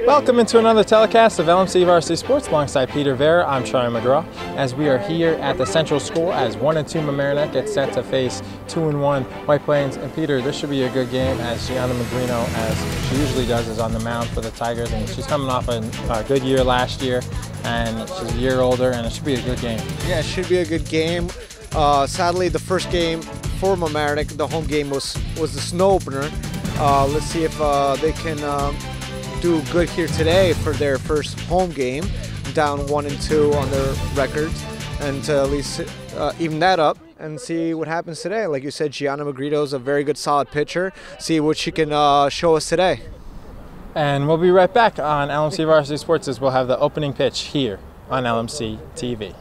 Welcome into another telecast of LMC Varsity Sports alongside Peter Vera. I'm Charlie McGraw as we are here at the Central School as 1-2 Mamaroneck gets set to face 2-1 White Plains. And Peter, this should be a good game as Gianna Magrino, as she usually does, is on the mound for the Tigers, and she's coming off a good year last year, and she's a year older, and it should be a good game. Yeah, it should be a good game. Sadly, the first game for Mamaroneck, the home game, was the snow opener. Let's see if they can do good here today for their first home game, down 1-2 on their records, and to at least even that up and see what happens today. Like you said, Gianna Magrino is a very good, solid pitcher. See what she can show us today. And we'll be right back on LMC Varsity Sports as we'll have the opening pitch here on LMC TV.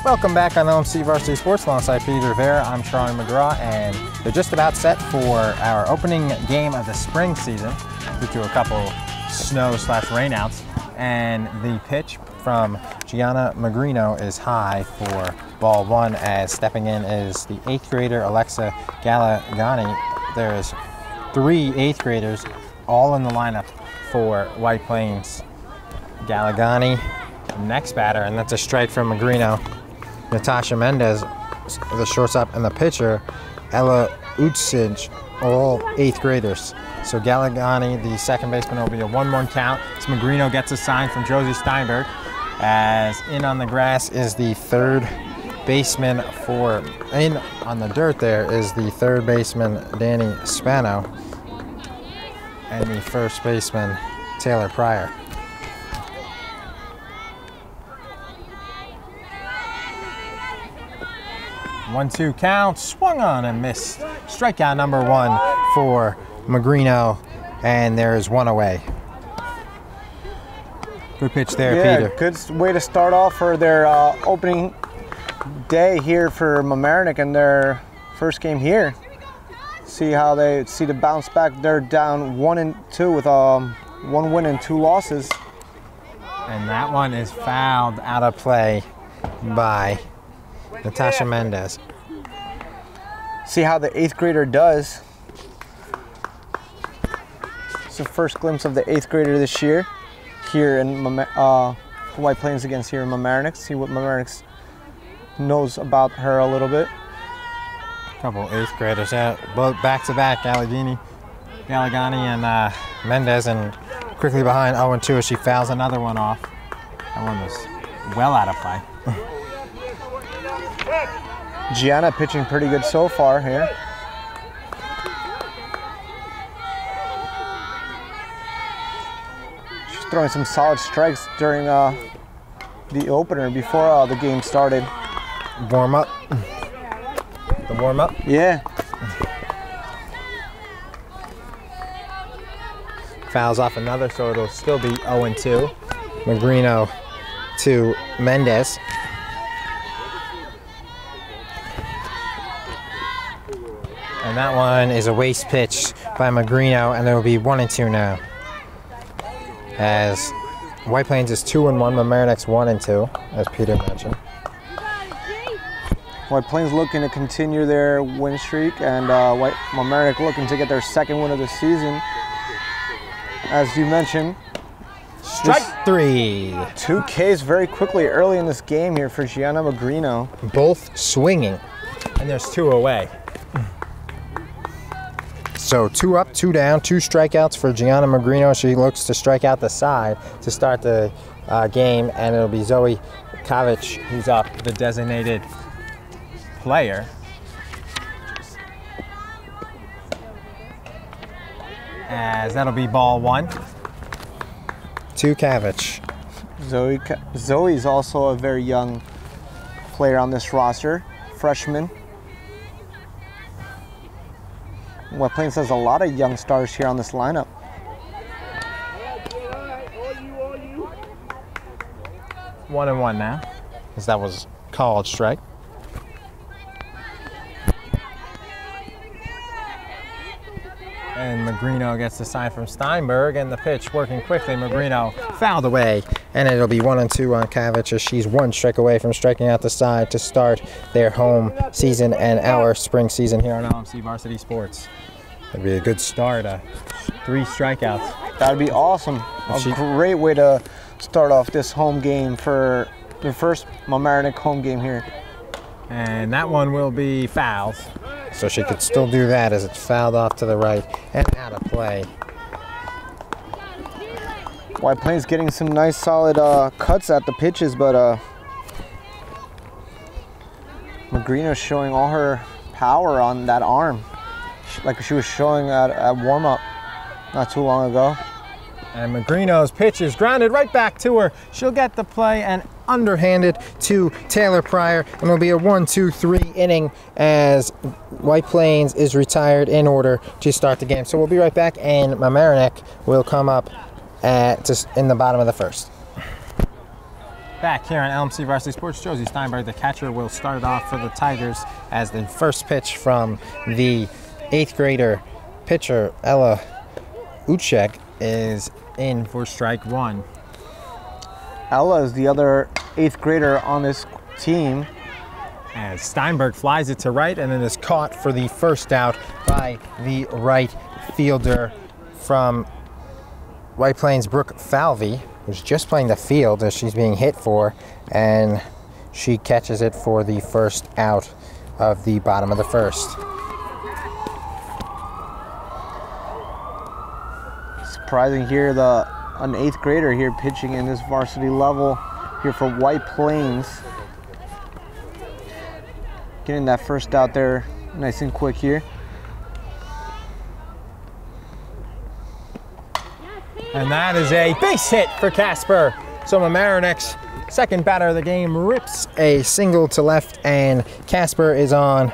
Welcome back on LMC Varsity Sports alongside Peter Rivera. I'm Charlie McGraw, and they're just about set for our opening game of the spring season due to a couple snow/rainouts. And the pitch from Gianna Magrino is high for ball one, as stepping in is the 8th grader Alexa Galagani. There's 3 8th graders all in the lineup for White Plains. Galagani, next batter, and that's a strike from Magrino. Natasha Mendez, the shortstop, and the pitcher, Ella Utsij, all 8th graders. So Galagani, the second baseman, will be a 1-1 count. So Magrino gets a sign from Josie Steinberg, as in on the grass is the third baseman in on the dirt there is the third baseman, Danny Spano, and the first baseman, Taylor Pryor. 1-2 count, swung on and missed. Strikeout number 1 for Magrino, and there's 1 away. Good pitch there, Peter. Good way to start off for their opening day here for Mamaroneck and their first game here. See how they see the bounce back. They're down 1-2 with 1 win and 2 losses. And that one is fouled out of play by Natasha Mendez. See how the 8th grader does. It's the first glimpse of the 8th grader this year here in White Plains against here in Mamaroneck. See what Mamaroneck knows about her a little bit. Couple 8th graders out, both back-to-back, Galagani and Mendez, and quickly behind 0-2 as she fouls another one off. That one was well out of play. Gianna pitching pretty good so far here. She's throwing some solid strikes during the opener before the game started. Warm up. The warm up? Yeah. Fouls off another, so it'll still be 0-2. Magrino to Mendez. And that one is a waste pitch by Magrino, and there will be 1-2 now. As White Plains is 2-1, Mamaroneck's 1-2, as Peter mentioned. White Plains looking to continue their win streak, and Mamaroneck looking to get their second win of the season. As you mentioned, strike 3. 2 Ks very quickly early in this game here for Gianna Magrino. Both swinging, and there's 2 away. So 2 up, 2 down, 2 strikeouts for Gianna Magrino. She looks to strike out the side to start the game, and it'll be Zoe Kavich who's up, the designated player. As that'll be ball 1. To Kavich. Zoe's also a very young player on this roster, freshman. White Plains has a lot of young stars here on this lineup. 1-1 now, as that was called strike. And Magrino gets the sign from Steinberg, and the pitch working quickly. Magrino fouled away, and it'll be 1-2 on Kavich as she's one strike away from striking out the side to start their home season and our spring season here on LMC Varsity Sports. It'd be a good start, 3 strikeouts. That'd be awesome. A great way to start off this home game for the first Mamaroneck home game here. And that one will be fouled. So she could still do that as it's fouled off to the right and out of play. White Plains getting some nice solid cuts at the pitches, but Magrino's showing all her power on that arm, like she was showing at warm-up not too long ago. And Magrino's pitch is grounded right back to her. She'll get the play and underhanded to Taylor Pryor, and it'll be a 1-2-3 inning as White Plains is retired in order to start the game. So we'll be right back, and Mamaroneck will come up just in the bottom of the first. Back here on LMC Varsity Sports, Josie Steinberg, the catcher, will start it off for the Tigers as the first pitch from the 8th grader pitcher, Ella Uchek, is in for strike 1. Ella is the other 8th grader on this team. As Steinberg flies it to right, and it is caught for the first out by the right fielder from White Plains, Brooke Falvey, who's just playing the field as she's being hit for, and she catches it for the first out of the bottom of the first. Surprising here, an 8th grader here pitching in this varsity level here for White Plains. Getting that first out there nice and quick here. And that is a base hit for Casper. So Mamaroneck's second batter of the game rips a single to left, and Casper is on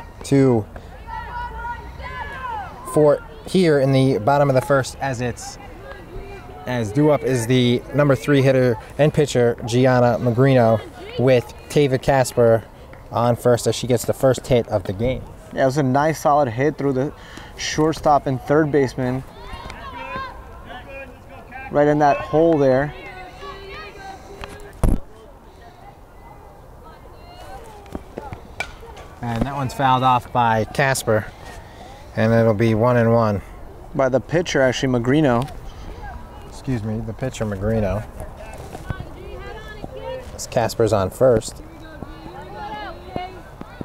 for here in the bottom of the first as due up is the number 3 hitter and pitcher, Gianna Magrino, with Tava Casper on first as she gets the first hit of the game. Yeah, it was a nice solid hit through the shortstop and third baseman. Right in that hole there. And that one's fouled off by Casper, and it'll be 1-1. By the pitcher, actually, Magrino. Excuse me, the pitcher, Magrino. As Casper's on first.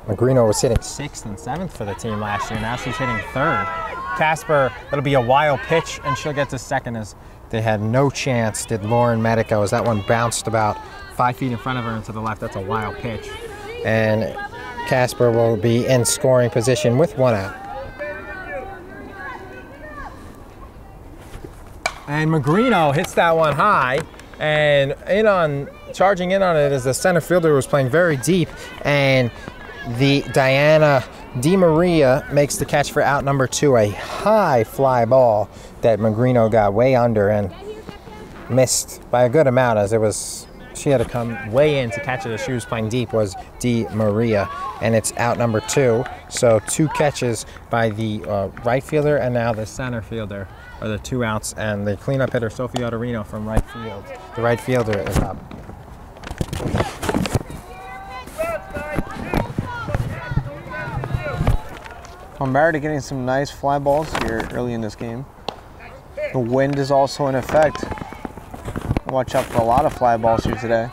Magrino was hitting 6th and 7th for the team last year. Now she's hitting 3rd. Casper, it'll be a wild pitch, and she'll get to second as they had no chance, did Lauren Medico, as that one bounced about 5 feet in front of her and to the left. That's a wild pitch. And Casper will be in scoring position with 1 out. And Magrino hits that one high, and charging in on it is the center fielder who was playing very deep, and the Diana DiMaria makes the catch for out number 2, a high fly ball that Magrino got way under and missed by a good amount, as she had to come way in to catch it as she was playing deep, was DiMaria, and it's out number 2. So 2 catches by the right fielder, and now the center fielder are the 2 outs, and the cleanup hitter, Sophie Ottorino from right field. The right fielder is up. Mamaroneck getting some nice fly balls here early in this game. The wind is also in effect. Watch out for a lot of fly balls here today.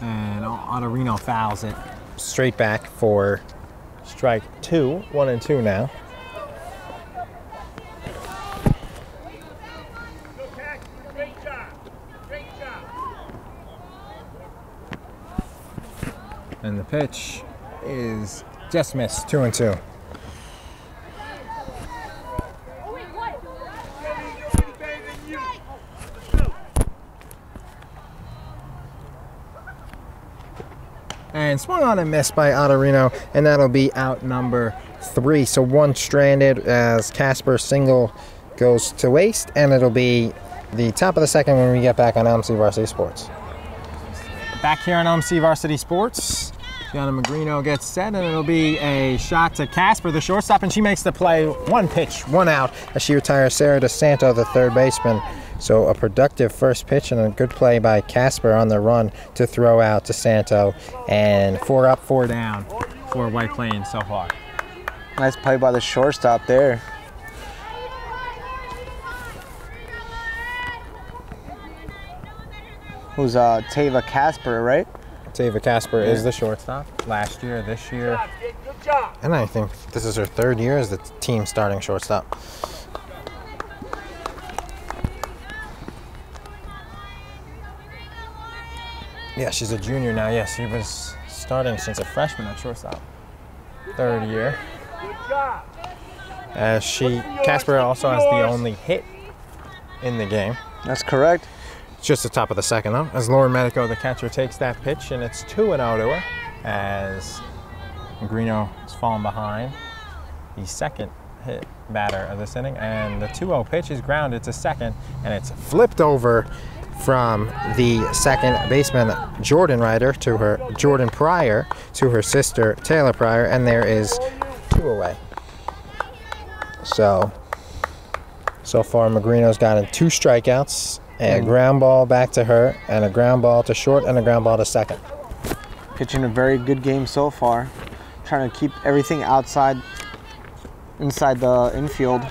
And Ottorino fouls it straight back for strike 2. 1-2 now. And the pitch is just missed. 2-2. And swung on and missed by Ottorino, and that'll be out number 3. So 1 stranded as Casper's single goes to waste, and it'll be the top of the second when we get back on LMC Varsity Sports. back here on LMC Varsity Sports. Gianna Magrino gets set, and it'll be a shot to Casper, the shortstop, and she makes the play. 1 pitch, 1 out, as she retires Sarah DeSanto, the third baseman. So a productive first pitch and a good play by Casper on the run to throw out DeSanto, and 4 up, 4 down for White Plains so far. Nice play by the shortstop there. Who's Tava Casper, right? Tava Casper is the shortstop. Last year, this year, and I think this is her 3rd year as the team starting shortstop. Yeah, she's a junior now. Yes, she was starting since a freshman at shortstop. 3rd year. As Casper also has the only hit in the game. That's correct. It's just the top of the 2nd, though. As Lauren Medico, the catcher, takes that pitch, and it's 2-0 to her. As Magrino is falling behind the 2nd hit batter of this inning, and the 2-0 pitch is grounded to 2nd, and it's flipped over from the 2nd baseman Jordan Pryor to her sister Taylor Pryor, and there is 2 away. So far Magrino's gotten 2 strikeouts, a ground ball back to her, and a ground ball to short, and a ground ball to 2nd. Pitching a very good game so far. Trying to keep everything inside the infield.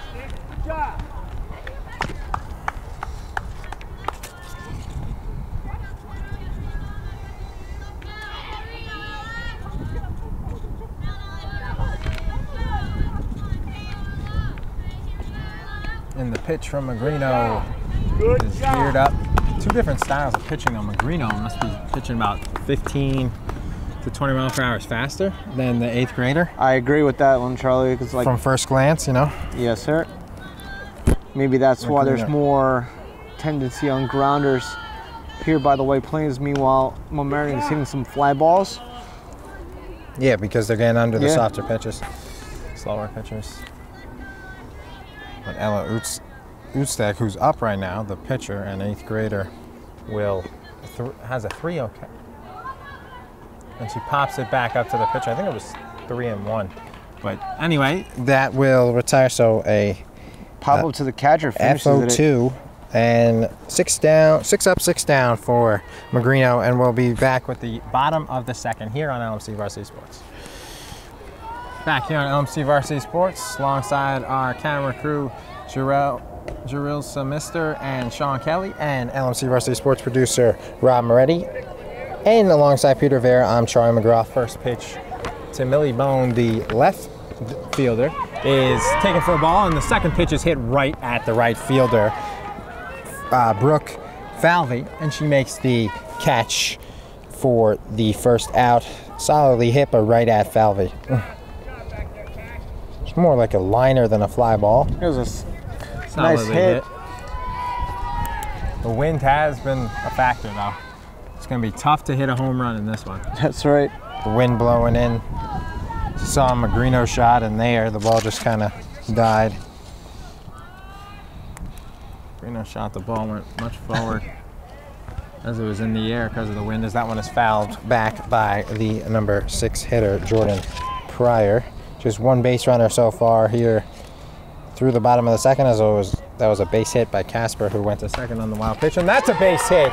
And the pitch from Magrino is geared up. 2 different styles of pitching on Magrino. Must be pitching about 15 to 20 miles per hour faster than the 8th grader. I agree with that one, Charlie. Cause like, from first glance, you know? Yes, sir. Maybe that's why there's more tendency on grounders here by the White Plains. Meanwhile, Mamaroneck is hitting some fly balls. Yeah, because they're getting under the softer pitches, slower pitchers. But Ella Utstek, who's up right now, the pitcher and 8th grader, has a 3-0 count. And she pops it back up to the pitcher. I think it was 3-1. But anyway, that will retire. So a pop up to the catcher. FO2 and 6 down, 6 up, 6 down for Magrino, and we'll be back with the bottom of the 2nd here on LMC Varsity Sports. Back here on LMC Varsity Sports, alongside our camera crew, Jarrell Samister and Sean Kelly, and LMC Varsity Sports producer, Rob Moretti. And alongside Peter Vera, I'm Charlie McGraw. First pitch to Millie Bone, the left fielder, is taken for a ball, and the 2nd pitch is hit right at the right fielder, Brooke Falvey, and she makes the catch for the first out. Solidly hit, but right at Falvey. It's more like a liner than a fly ball. It was a nice hit. The wind has been a factor, though. It's going to be tough to hit a home run in this one. That's right. The wind blowing in. Saw Magrino shot, and there the ball just kind of died. Magrino shot, the ball went much forward as it was in the air because of the wind, as that one is fouled back by the number 6 hitter, Jordan Pryor. Just 1 base runner so far here through the bottom of the 2nd, as that was a base hit by Casper, who went to 2nd on the wild pitch, and that's a base hit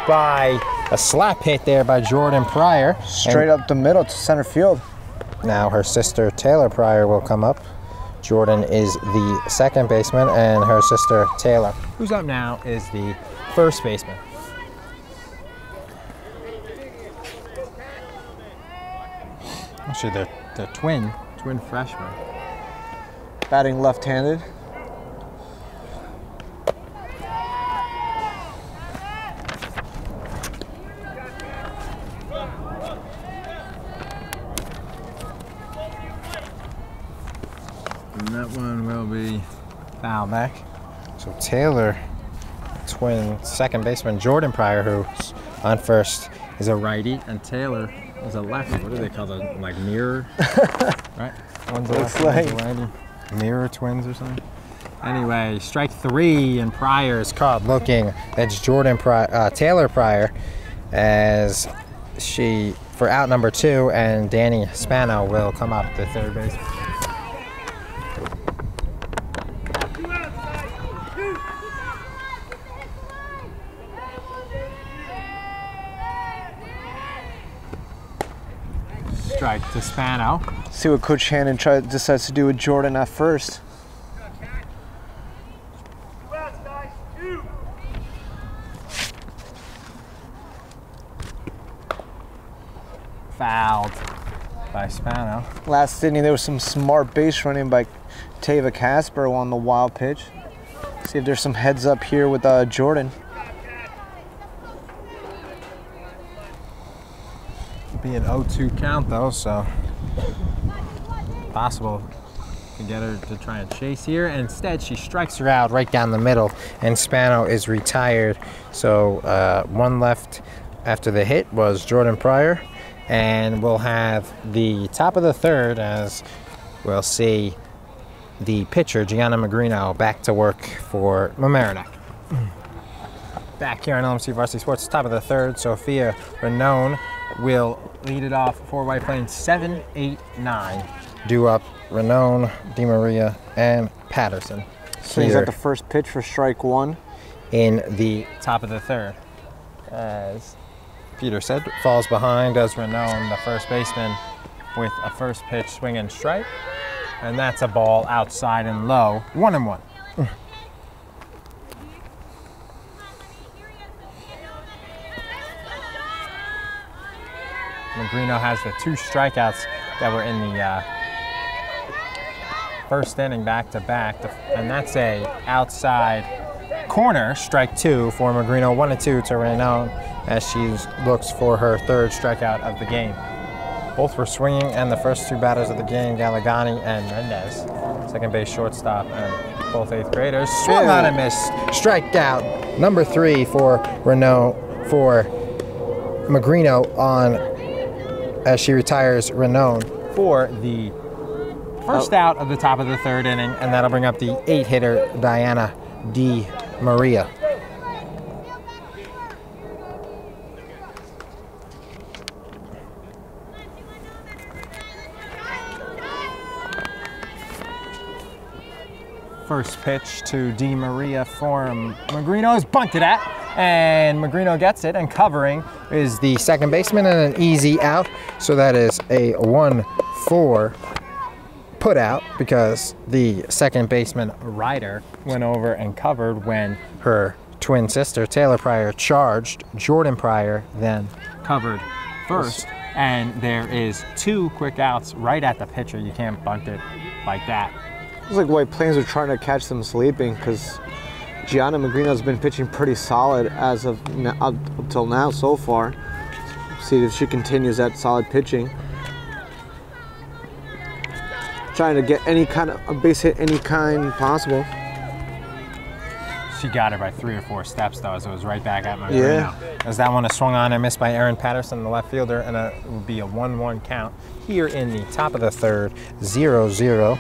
by a slap hit there by Jordan Pryor. Straight up the middle to center field. Now her sister Taylor Pryor will come up. Jordan is the 2nd baseman, and her sister Taylor, who's up now, is the 1st baseman. Actually, they're twin freshmen. Batting left-handed. And that one will be foul back. So Taylor, twin 2nd baseman Jordan Pryor, who's on 1st, is a righty, and Taylor is a lefty. What do they call them? Like mirror? Right? One's a lefty, one's a righty. Mirror twins or something. Anyway, strike 3, and Pryor is caught looking. That's Taylor Pryor as she, for out number 2, and Danny Spano will come up to third base. Strike to Spano. See what Coach Hannon decides to do with Jordan at first. Fouled by Spano. Last inning, there was some smart base running by Tava Casper on the wild pitch. See if there's some heads up here with Jordan. Be an 0-2 count though, so possible to get her to try and chase here. And instead, she strikes her out right down the middle, and Spano is retired. So one left after the hit was Jordan Pryor, and we'll have the top of the third as we'll see the pitcher, Gianna Magrino, back to work for Mamaroneck. Back here on LMC Varsity Sports, top of the third, Sophia Renone will lead it off for White Plains. 7, 8, 9. Due up Renone, DiMaria, and Patterson. Swings at the first pitch for strike 1. In the top of the third. As Peter said, falls behind as Renone, the first baseman, with a first pitch swing and strike. And that's a ball outside and low. 1-1. Magrino has the 2 strikeouts that were in the first inning back to back, and that's a outside corner, strike 2 for Magrino. 1-2 to Renone as she looks for her 3rd strikeout of the game. Both were swinging, and the first 2 batters of the game, Gallegani and Mendez, second base shortstop, and both 8th graders, swung on and missed. Strikeout number 3 for Magrino on as she retires Renone for the first out of the top of the 3rd inning, and that'll bring up the 8-hitter Diana DiMaria. First pitch to DiMaria for Magrino is bunted at, and Magrino gets it, and covering is the second baseman, and an easy out. So that is a 1-4 put out because the second baseman Ryder went over and covered when her twin sister Taylor Pryor charged. Jordan Pryor then covered first, and there is 2 quick outs right at the pitcher. You can't bunt it like that. It's like White Plains are trying to catch them sleeping because Gianna Magrino's been pitching pretty solid as of up until now so far. See if she continues that solid pitching. Trying to get any kind of a base hit, any kind possible. She got it by 3 or 4 steps though, as it was right back at Magrino. As that one is swung on and missed by Erin Patterson, the left fielder, and it will be a 1-1 count here in the top of the 3rd, 0-0.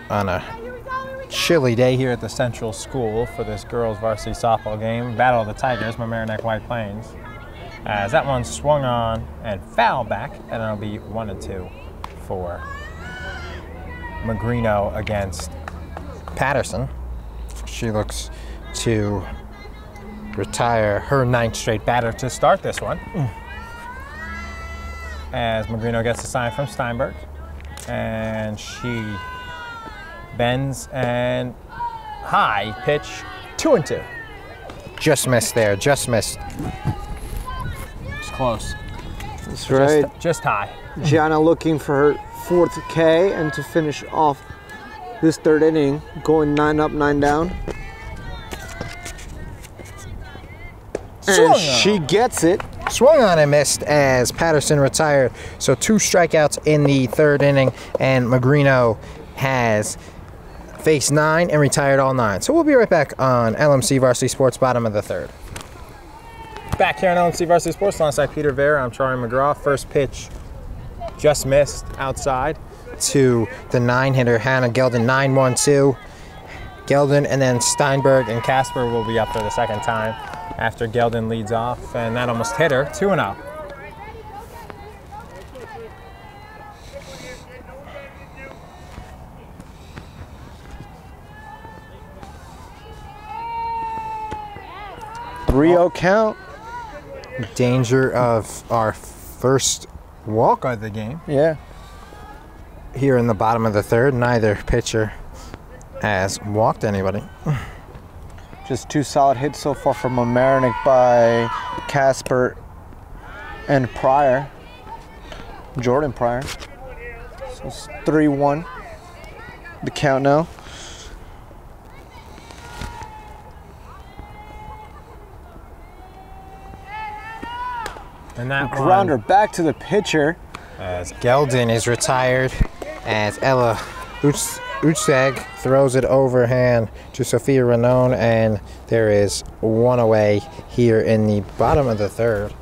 On a chilly day here at the Central School for this girls varsity softball game. Battle of the Tigers, Mamaroneck White Plains. As that one swung on and fouled back, and it'll be 1-2 for Magrino against Patterson. She looks to retire her 9th straight batter to start this one. As Magrino gets a sign from Steinberg, and she bends and high pitch, 2-2. Just missed there, just missed. It's close. That's right. Just high. Gianna looking for her 4th K and to finish off this 3rd inning, going 9 up, 9 down. And she gets it. Swung on and missed as Patterson retired. So 2 strikeouts in the 3rd inning, and Magrino has faced 9 and retired all 9. So we'll be right back on LMC Varsity Sports, bottom of the 3rd. Back here on LMC Varsity Sports, alongside Peter Vera, I'm Charlie McGraw. First pitch just missed outside to the 9-hitter Hannah Gelden, 9-1-2. Geldin, and then Steinberg and Casper will be up for the second time after Geldin leads off, and that almost hit her. 2-0. Rio count. Danger of our first walk of the game. Yeah. Here in the bottom of the third, neither pitcher has walked anybody. Just 2 solid hits so far from Mamaroneck by Casper and Pryor. Jordan Pryor. So it's 3-1. The count now. And that grounder back to the pitcher. As Geldin is retired, as Ella Uchsag throws it overhand to Sophia Renon, and there is 1 away here in the bottom of the third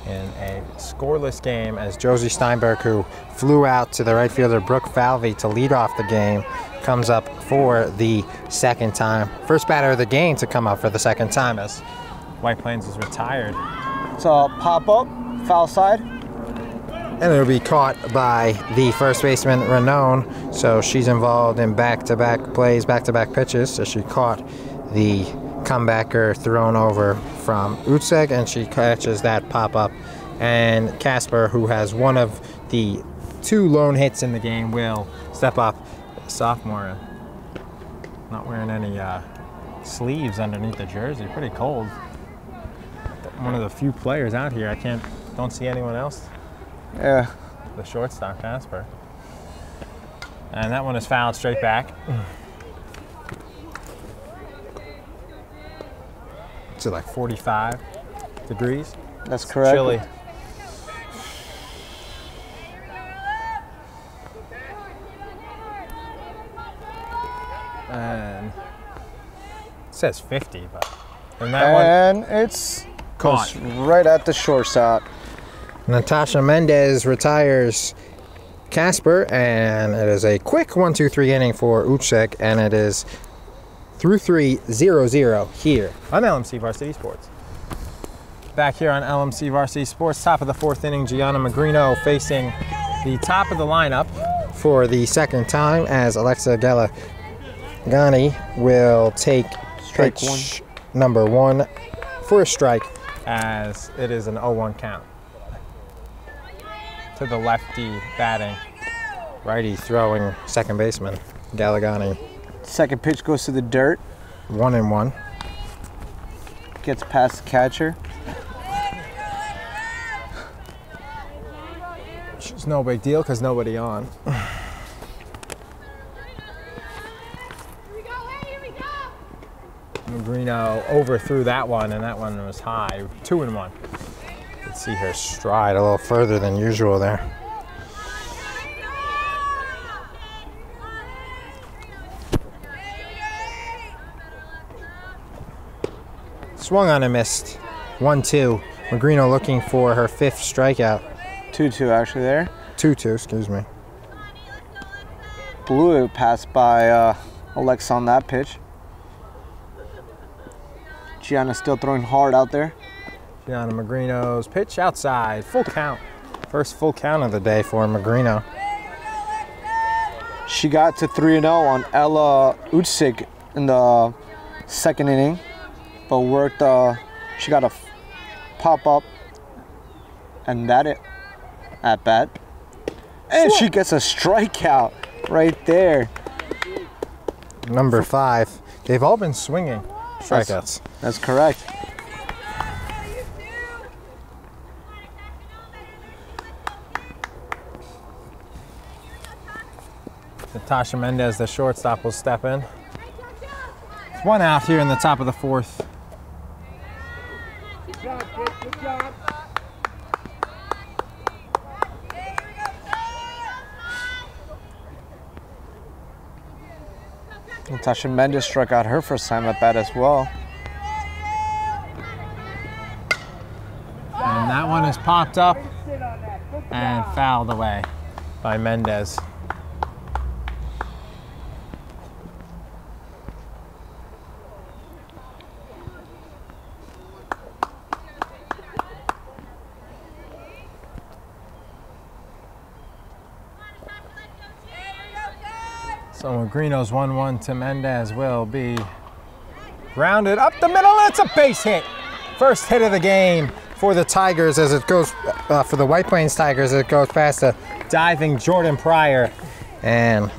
in a scoreless game, as Josie Steinberg, who flew out to the right fielder Brooke Falvey to lead off the game, comes up for the second time. First batter of the game to come up for the second time, as White Plains is retired. It's a pop-up, foul side. And it'll be caught by the first baseman, Renon. So she's involved in back-to-back plays, back-to-back pitches. So she caught the comebacker thrown over from Utseg, and she catches that pop-up. And Casper, who has one of the 2 lone hits in the game, will step up. Sophomore, not wearing any sleeves underneath the jersey. Pretty cold. One of the few players out here. Don't see anyone else. Yeah. The shortstop, Casper. And that one is fouled straight back. To like 45 degrees. That's correct. Chilly. And it says 50, but and that one it's caught goes right at the shortstop. Natasha Mendez retires Casper, and it is a quick 1-2-3 inning for Uchek, and it is 3-3-0-0 here on LMC Varsity Sports. Back here on LMC Varsity Sports, top of the 4th inning, Gianna Magrino facing the top of the lineup for the second time, as Alexa Galagani will take strike pitch number 1 for a strike, as it is an 0-1 count. To the lefty batting, righty throwing second baseman, Galagani. Second pitch goes to the dirt. 1-1. Gets past the catcher. It's no big deal because nobody on. Magrino overthrew that one, and that one was high. 2-1. You can see her stride a little further than usual there. Swung on and missed. 1-2. Magrino looking for her 5th strikeout. 2-2 actually there. 2-2, excuse me. Blew it past by Alexa on that pitch. Gianna still throwing hard out there. Gianna Magrino's pitch outside. Full count. First full count of the day for Magrino. She got to 3-0 on Ella Utsig in the second inning, but worked. She got a pop up, and that it at bat, and she gets a strikeout right there. Number 5. They've all been swinging strikeouts. That's correct. Natasha Mendez, the shortstop, will step in. It's 1 out here in the top of the 4th. Good job, kid. Good job. Natasha Mendez struck out her first time at bat as well. And that one is popped up and fouled away by Mendez. So Magrino's 1-1 to Mendez will be grounded up the middle. It's a base hit. First hit of the game for the Tigers as it goes, for the White Plains Tigers, as it goes past a diving Jordan Pryor. And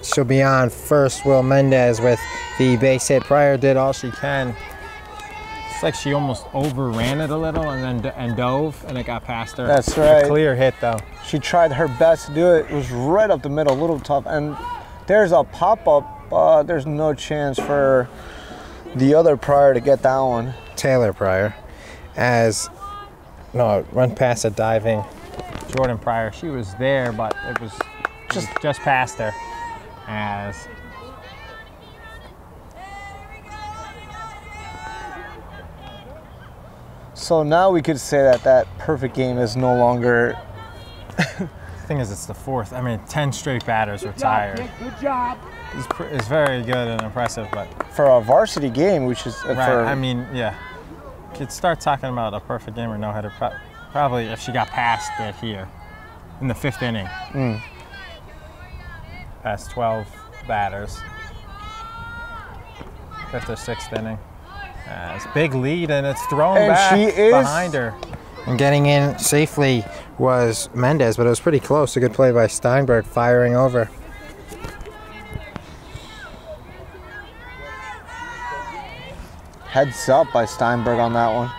she'll be on first. Will Mendez with the base hit. Pryor did all she can. It's like she almost overran it a little and then dove, and it got past her. That's right. A clear hit though. She tried her best to do it. It was right up the middle, a little tough. And there's a pop-up. There's no chance for the other Pryor to get that one. Taylor Pryor, it went past a diving Jordan Pryor. She was there, but it was just past her. As so now we could say that perfect game is no longer. The thing is, it's the fourth. I mean, 10 straight batters retired. Good job. It's very good and impressive, but For a varsity game, which is right. I mean, yeah. Could start talking about a perfect game or no hitter. Probably if she got past it here in the 5th inning. Past 12 batters. 5th or 6th inning. It's big lead and it's thrown back behind her. And getting in safely was Mendez, but it was pretty close. A good play by Steinberg, firing over. Heads up by Steinberg on that one.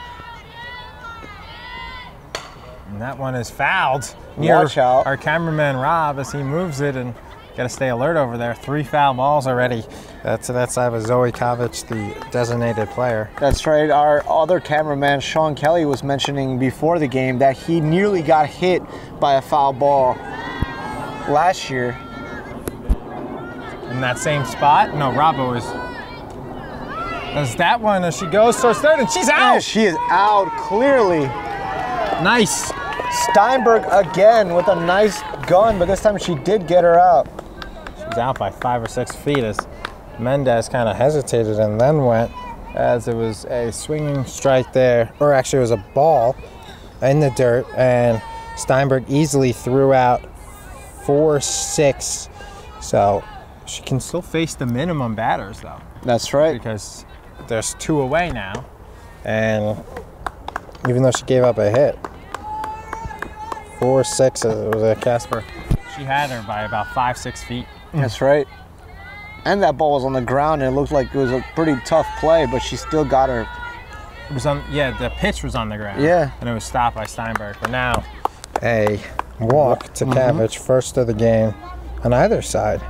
And that one is fouled. Watch out. Our cameraman Rob, as he moves it, and got to stay alert over there. 3 foul balls already. That's to that side of Zoe Kovic, the designated player. That's right. Our other cameraman, Sean Kelly, was mentioning before the game that he nearly got hit by a foul ball last year. In that same spot? No, Robbo is. Does that one as she goes towards third, and she's out! Yeah, she is out, clearly. Nice. Steinberg again with a nice gun, but this time she did get her out. She was out by 5 or 6 feet as Mendez kind of hesitated and then went, as it was a swinging strike there, or actually it was a ball in the dirt, and Steinberg easily threw out 4-6. So she can still face the minimum batters though. That's right. Because there's 2 away now, and even though she gave up a hit, 4-6, it was a Casper. She had her by about 5-6 feet. That's right. And that ball was on the ground, and it looked like it was a pretty tough play, but she still got her. It was on, yeah, the pitch was on the ground. Yeah. And it was stopped by Steinberg. But now a walk to Kovic, first of the game on either side.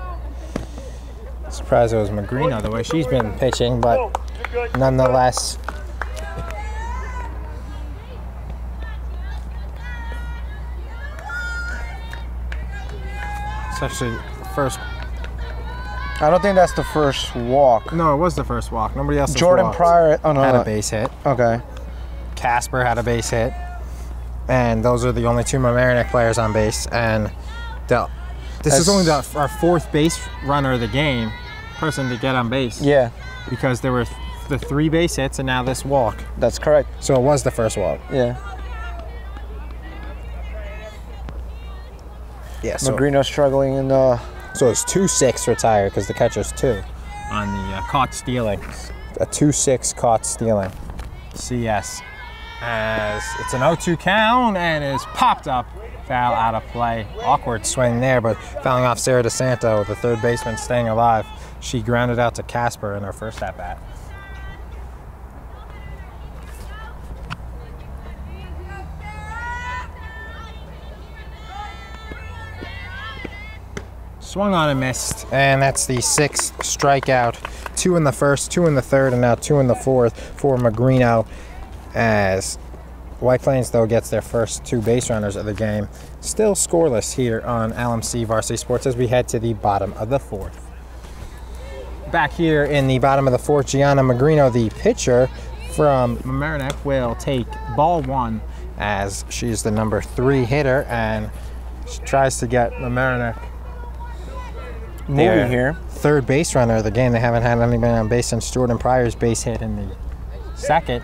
Surprised it was Magrino the way she's been pitching, but nonetheless. It's actually the first. I don't think that's the first walk. No, it was the first walk. Nobody else Jordan Pryor had a base hit. Okay. Casper had a base hit. And those are the only 2 Mamaroneck players on base. And this is only our 4th base runner of the game, person to get on base. Yeah. Because there were the 3 base hits and now this walk. That's correct. So it was the first walk. Yeah. Yeah. So Magrino struggling in the. So it's 2-6 retired because the catcher's 2 on the caught stealing. A 2-6 caught stealing. CS. As it's an 0-2 count and is popped up. Foul out of play. Awkward swing there, but fouling off Sarah DeSanto, the 3rd baseman, staying alive. She grounded out to Casper in her first at-bat. Swung on and missed, and that's the 6th strikeout. 2 in the first, 2 in the third, and now 2 in the fourth for Magrino, as White Plains, though, gets their first 2 base runners of the game. Still scoreless here on LMC Varsity Sports as we head to the bottom of the 4th. Back here in the bottom of the 4th, Gianna Magrino, the pitcher from Mamaroneck, will take ball 1 as she's the number 3 hitter, and she tries to get Mamaroneck moving here. 3rd base runner of the game. They haven't had anybody on base since Jordan Pryor's base hit in the 2nd,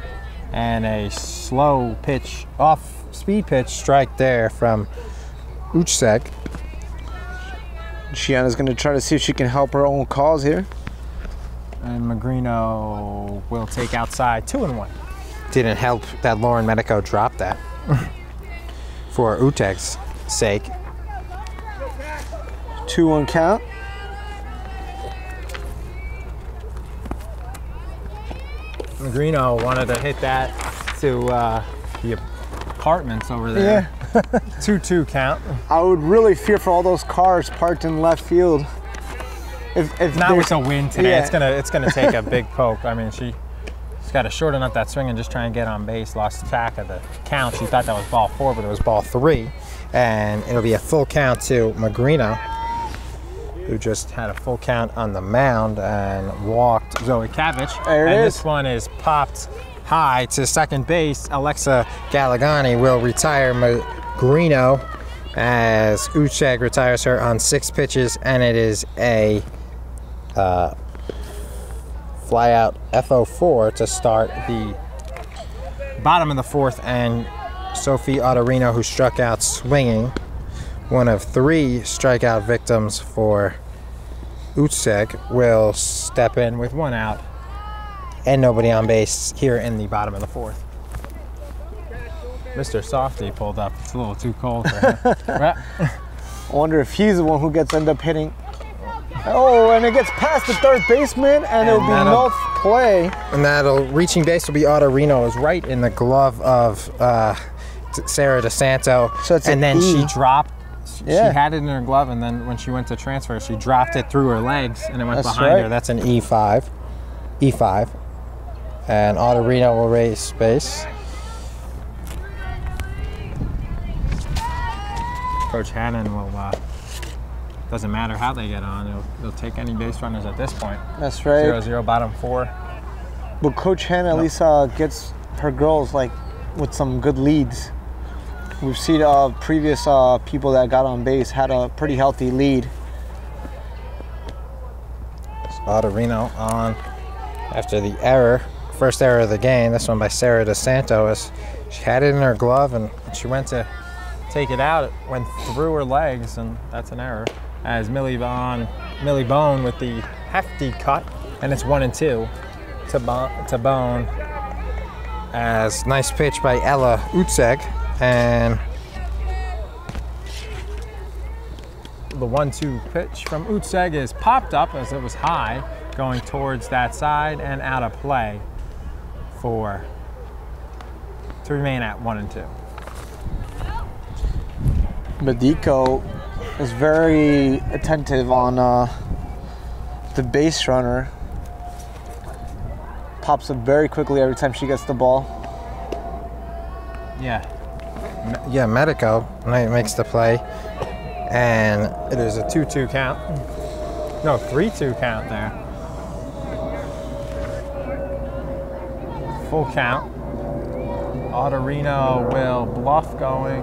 and a slow pitch, off speed pitch strike there from Uchsek. Gianna's going to try to see if she can help her own cause here. And Magrino will take outside 2-1. Didn't help that Lauren Medico dropped that for Utek's sake. 2-1 count. Magrino wanted to hit that to the apartments over there. Yeah. 2-2 count. I would really fear for all those cars parked in left field. If not with the wind today, yeah. it's gonna take a big poke. I mean, she's got to shorten up that swing and just try and get on base. Lost track of the count. She thought that was ball 4, but it was ball 3, and it'll be a full count to Magrino, who just had a full count on the mound and walked Zoe Kavich. There it is. This one is popped high to second base. Alexa Galagani will retire Magrino as Utek retires her on 6 pitches, and it is a fly out FO4 to start the bottom of the 4th, and Sophie Autorino, who struck out swinging, one of 3 strikeout victims for Utek, will step in with 1 out and nobody on base here in the bottom of the 4th. Mr. Softy pulled up. It's a little too cold for him. I wonder if he's the one who end up hitting. Oh, and it gets past the 3rd baseman, and it'll be no play. And that'll reaching base will be Autorino, is right in the glove of Sarah DeSanto. So it's and then E. she dropped. Yeah. She had it in her glove, and then when she went to transfer, she dropped it through her legs, and it went behind her. That's an E5. E5. And Autorino will raise base. Coach Hannon will. Doesn't matter how they get on. They'll take any base runners at this point. That's right. 0-0, bottom 4. But Coach Hannon at least gets her girls like with some good leads. We've seen previous people that got on base had a pretty healthy lead. Autorino on after the error, first error of the game. This one by Sarah DeSanto. As she had it in her glove and she went to take it out. It went through her legs, and that's an error. As Millie Bone with the hefty cut, and it's 1-2 to Bone. As nice pitch by Ella Utek, and the 1-2 pitch from Utek is popped up as it was high, going towards that side and out of play to remain at 1-2. Medico is very attentive on the base runner. Pops up very quickly every time she gets the ball. Yeah, Medico makes the play, and it is a 2-2 count. No, 3-2 count there. Full count. Autorino will bluff going.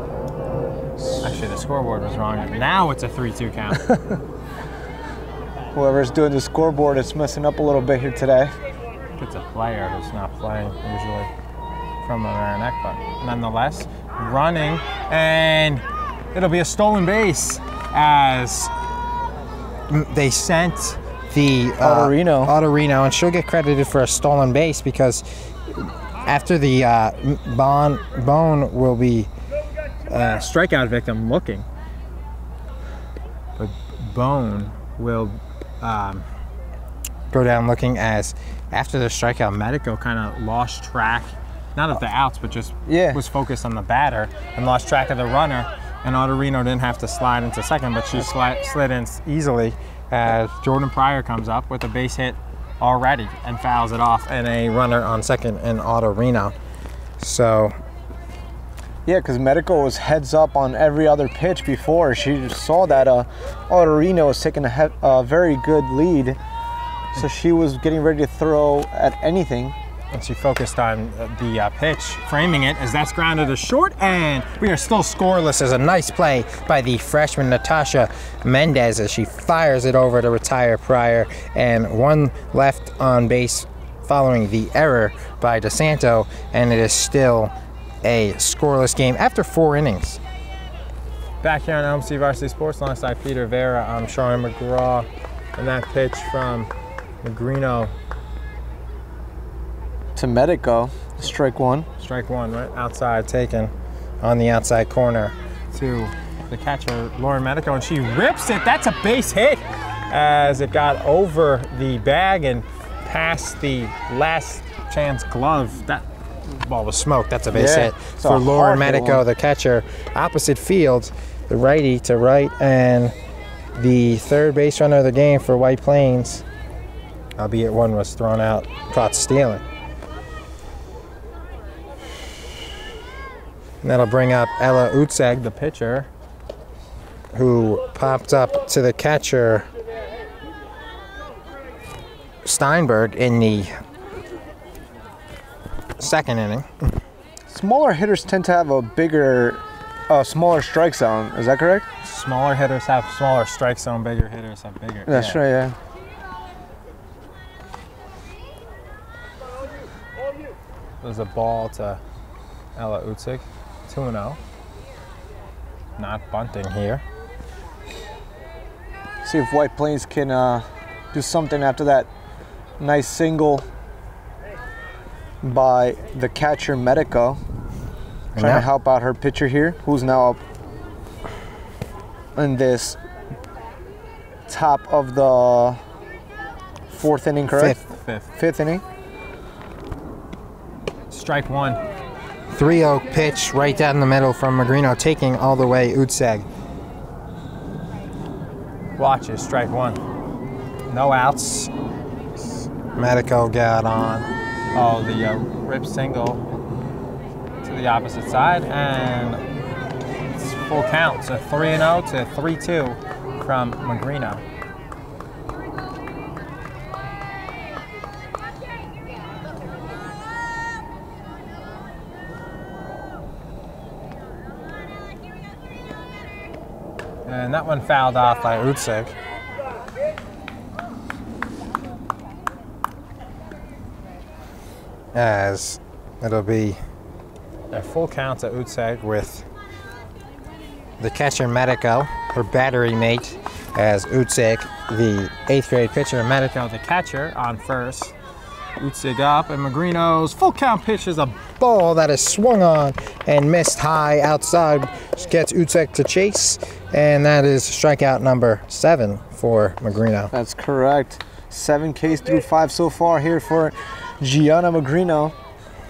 Actually, the scoreboard was wrong. Now it's a 3-2 count. Whoever's doing the scoreboard is messing up a little bit here today. It's a player who's not playing usually from Mamaroneck, but nonetheless, running, and it'll be a stolen base as they sent the Autorino, and she'll get credited for a stolen base because after the Bone will be strikeout victim looking, but Bone will go down looking as after the strikeout, Medico kind of lost track, not of the outs, but just was focused on the batter and lost track of the runner, and Autorino didn't have to slide into second, but she slid in easily as Jordan Pryor comes up with a base hit already and fouls it off, and a runner on second in Autorino. So yeah, because Medico was heads up on every other pitch before. She saw that Autorino was taking a very good lead, so she was getting ready to throw at anything. And she focused on the pitch, framing it as that's grounded to short, and we are still scoreless. As a nice play by the freshman Natasha Mendez as she fires it over to retire Pryor, and 1 left on base following the error by DeSanto, and it is still a scoreless game after 4 innings. Back here on LMC Varsity Sports alongside Peter Vera, I'm Sean McGraw, and that pitch from Magrino to Medico, strike one. Strike one, right outside, taken on the outside corner to the catcher, Lauren Medico, and she rips it. That's a base hit as it got over the bag and past the last chance glove. That ball was smoked. That's a base hit for Lauren Medico, the catcher. Opposite field, the righty to right, and the third base runner of the game for White Plains, albeit one was thrown out, caught stealing. And that'll bring up Ella Utseg, the pitcher, who popped up to the catcher, Steinberg, in the second inning. Smaller hitters tend to have a bigger, smaller strike zone. Is that correct? Smaller hitters have smaller strike zone, bigger hitters have bigger. That's right, yeah. There's a ball to Ella Utsig, 2-0. Not bunting here. See if White Plains can do something after that nice single by the catcher Medico. Trying to help out her pitcher here, who's now up in this top of the fourth inning, correct? Fifth inning. Strike one. 3-0 pitch right down the middle from Magrino, taking all the way Utseg. Watch it, strike one. No outs. Medico got on. Oh, the rip single to the opposite side, and it's full count. So 3-0 to 3-2 from Magrino. And that one fouled off by Utsig. As it'll be a full count to Utsig with the catcher Medico, her battery mate, as Utsig, the 8th grade pitcher, and Medico, the catcher, on first. Utsig up, and Magrino's full count pitch is a ball that is swung on and missed high outside. Gets Utsig to chase, and that is strikeout number 7 for Magrino. That's correct. 7 Ks through 5 so far here for Gianna Magrino.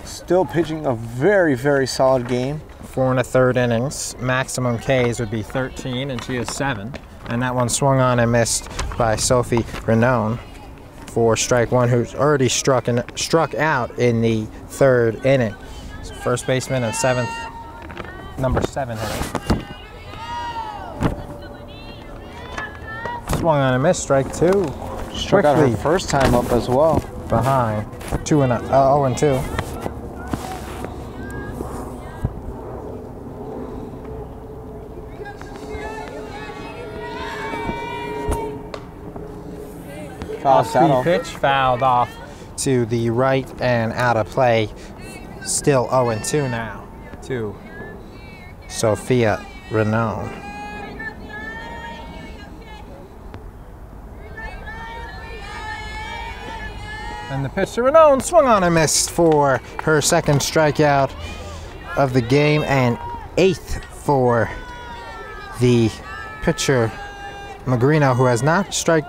Still pitching a very, very solid game. 4 1/3 innings. Maximum Ks would be 13, and she is 7. And that one swung on and missed by Sophie Renone for strike one, who's already struck out in the 3rd inning. So first baseman and number 7 hitter. Swung on and missed, strike 2. Struck out her first time up as well. Behind 0-2. Off-speed pitch fouled off to the right and out of play. Still 0-2 now to Sophia Renone. And the pitch to Renone, swung on and missed for her 2nd strikeout of the game, and 8th for the pitcher Magrino, who has not struck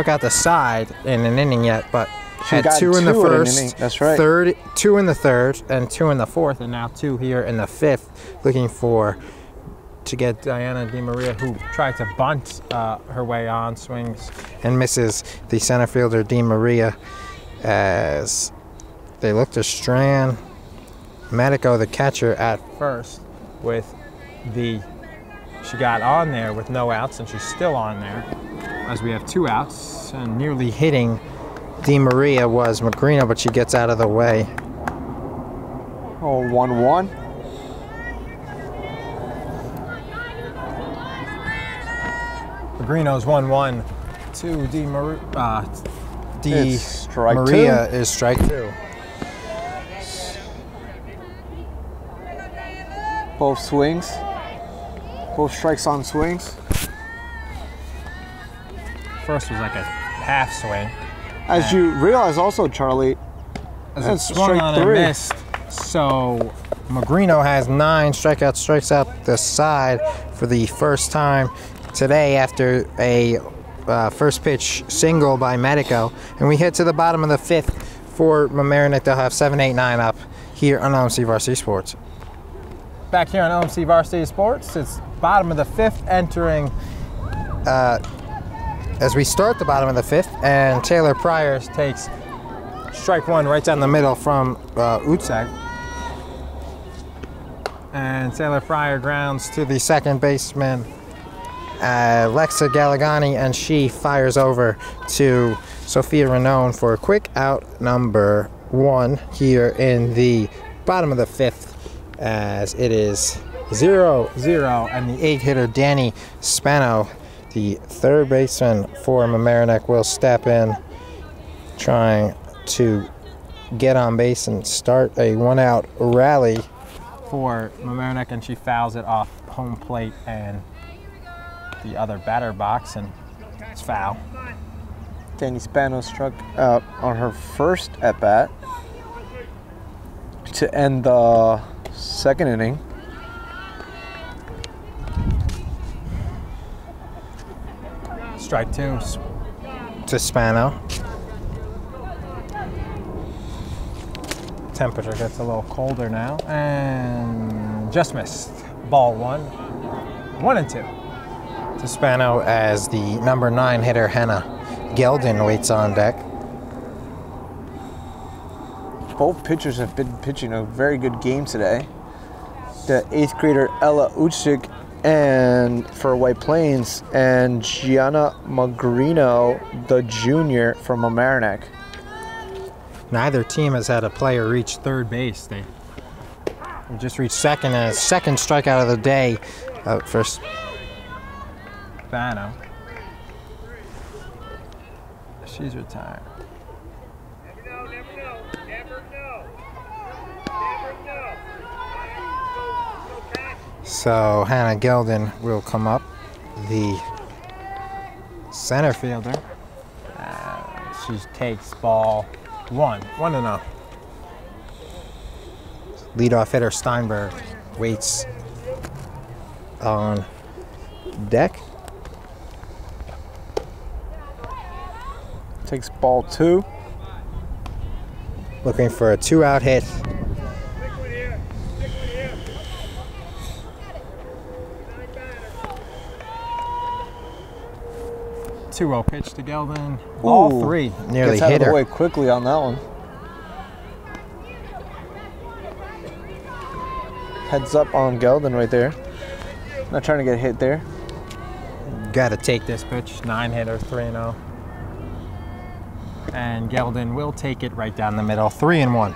out the side in an inning yet, but had 2 in the first, that's right. 2 in the 3rd, and 2 in the 4th, and now 2 here in the 5th, looking to get Diana Di Maria, who tried to bunt her way on, swings and misses the center fielder Di Maria, as they look to strand Medico, the catcher, at first with she got on there with no outs, and she's still on there as we have 2 outs, and nearly hitting Di Maria was Magrino, but she gets out of the way. Oh, 1-1. Magrino's 1-1 to Di Maria. Strike Maria 2. is strike 2. Both swings. Both strikes on swings. First was like a half swing. As you realize also, Charlie, as it swung on and missed, so Magrino has 9 strikeouts, strikes out the side for the first time today after a first pitch single by Medico. And we head to the bottom of the 5th for Mamaroneck. They'll have 7, 8, 9 up here on LMC Varsity Sports. Back here on LMC Varsity Sports, it's bottom of the 5th, entering as we start the bottom of the 5th, and Taylor Pryor takes strike 1 right down the middle from Utsag. And Taylor Pryor grounds to the second baseman, Lexa Galagani, and she fires over to Sophia Renone for a quick out number 1 here in the bottom of the 5th, as it is 0-0, and the 8-hitter Danny Spano, the third baseman for Mamaroneck, will step in, trying to get on base and start a 1-out rally for Mamaroneck, and she fouls it off home plate and the other batter box, and it's foul. Danny Spano struck out on her first at-bat to end the second inning. Strike 2 to Spano. Temperature gets a little colder now, and just missed. Ball 1, 1-2 to Spano, as the number 9 hitter Hannah Geldin waits on deck. Both pitchers have been pitching a very good game today. The 8th grader Ella Uchik and for White Plains, and Gianna Magrino, the junior from Mamaroneck. Neither team has had a player reach third base. They just reached second, and a second strikeout of the day for Spano. She's retired. So Hannah Geldin will come up, the center fielder. She takes ball 1-0. Leadoff hitter Steinberg waits on deck. Takes ball 2. Looking for a 2-out hit. Two-0 pitch to Geldin. Ball 3. Nearly gets out hit of the her. way quickly on that one. Heads up on Geldin right there. Not trying to get hit there. Got to take this pitch. 9-hitter, 3-0. And Geldin will take it right down the middle. 3-1.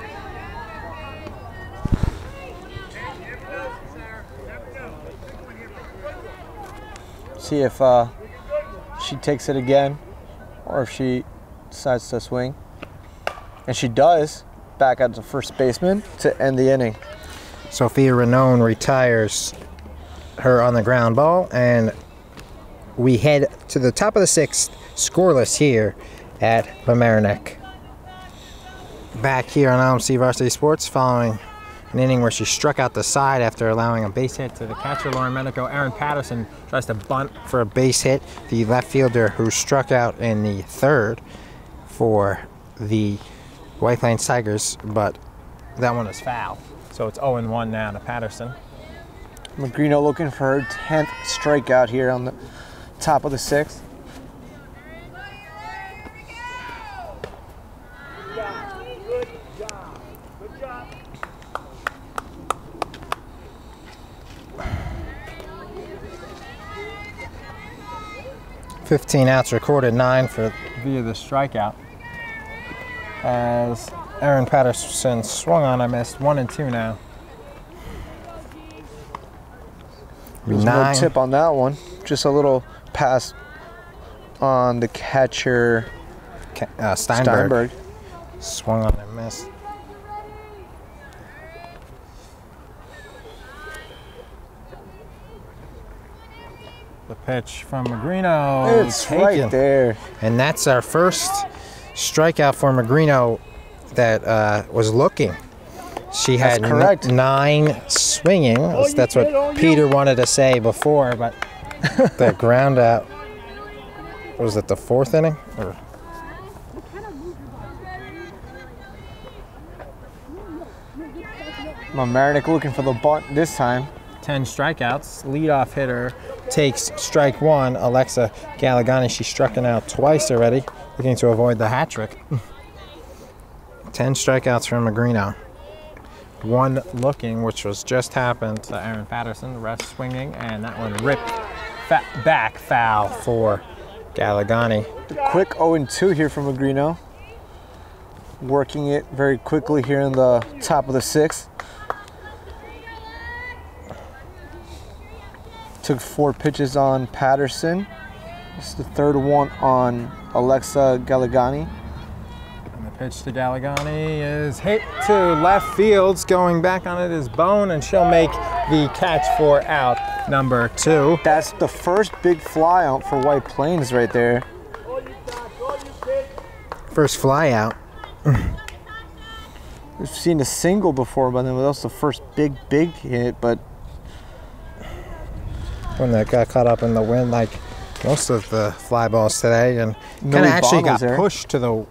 See if she takes it again, or if she decides to swing. And she does. Back out to first baseman to end the inning. Sophia Renone retires her on the ground ball, and we head to the top of the 6th, scoreless here at Mamaroneck. Back here on LMC Varsity Sports, following an inning where she struck out the side after allowing a base hit to the catcher, Lauren Medico. Aaron Patterson tries to bunt for a base hit, the left fielder who struck out in the 3rd for the White Plains Tigers, but that one is foul. So it's 0-1 now to Patterson. Magrino looking for her 10th strikeout here on the top of the 6th. .15 outs recorded, 9 for via the strikeout. As Aaron Patterson swung on, I missed. 1-2 now. There's no tip on that one. Just a little pass on the catcher, Steinberg. Swung on and missed. Pitch from Magrino. It's right there. And that's our first strikeout for Magrino that was looking. She had 9 swinging. That's what Peter wanted to say before, but the ground out. Was it the 4th inning? Or? Mamaroneck looking for the bunt this time. 10 strikeouts. Leadoff hitter takes strike 1. Alexa Galagani, she's struck out twice already, looking to avoid the hat trick. 10 strikeouts from Magrino. 1 looking, which was just happened to Aaron Patterson. The rest swinging, and that one ripped back foul for Galagani. The quick 0-2 here from Magrino. Working it very quickly here in the top of the 6th. Took 4 pitches on Patterson. This is the 3rd one on Alexa Galagani. And the pitch to Galagani is hit to left field. Going back on it is Bone, and she'll make the catch for out number 2. That's the first big fly out for White Plains right there. First fly out. We've seen a single before, but then that was the first big hit, but when that got caught up in the wind, like most of the fly balls today, and kind of actually got pushed to the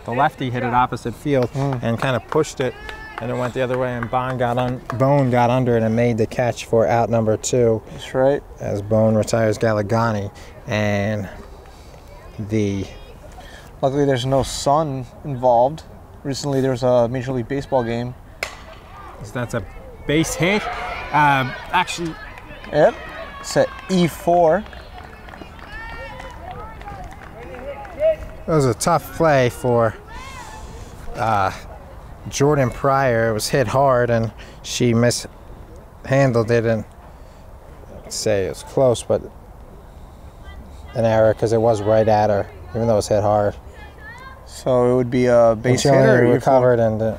lefty hit it opposite field and kind of pushed it, and it went the other way, and Bone got under it and made the catch for out number 2. That's right. As Bone retires Galagani, and luckily there's no sun involved. Recently there was a Major League Baseball game. So that's a base hit. Actually. Yep. It's at E4. It was a tough play for Jordan Pryor. It was hit hard, and she mishandled it, and I'd say it was close, but an error because it was right at her, even though it was hit hard. So it would be a base hit or recovered, and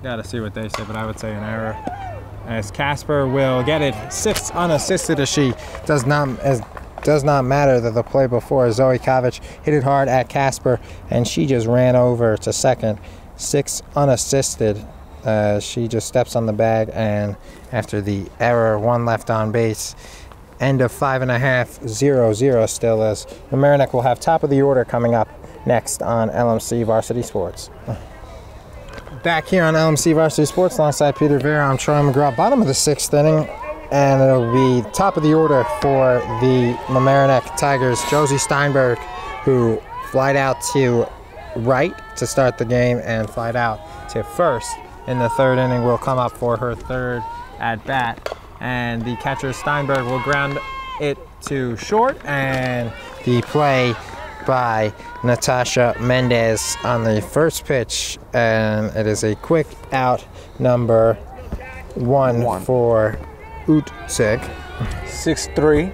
got to see what they say, but I would say an error. As Casper will get it 6 unassisted, as she does not matter that the play before Zoe Kovic hit it hard at Casper, and she just ran over to second. 6 unassisted. She just steps on the bag, and after the error, 1 left on base. End of 5.5, 0-0 still, as Mamaroneck will have top of the order coming up next on LMC Varsity Sports. Back here on LMC Varsity Sports alongside Peter Vera, I'm Troy McGraw, bottom of the 6th inning, and it'll be top of the order for the Mamaroneck Tigers. Josie Steinberg, who flied out to right to start the game and flied out to first in the 3rd inning, will come up for her 3rd at bat, and the catcher Steinberg will ground it to short, and the play by Natasha Mendez on the first pitch, and it is a quick out number 1 for Utsig. 6-3.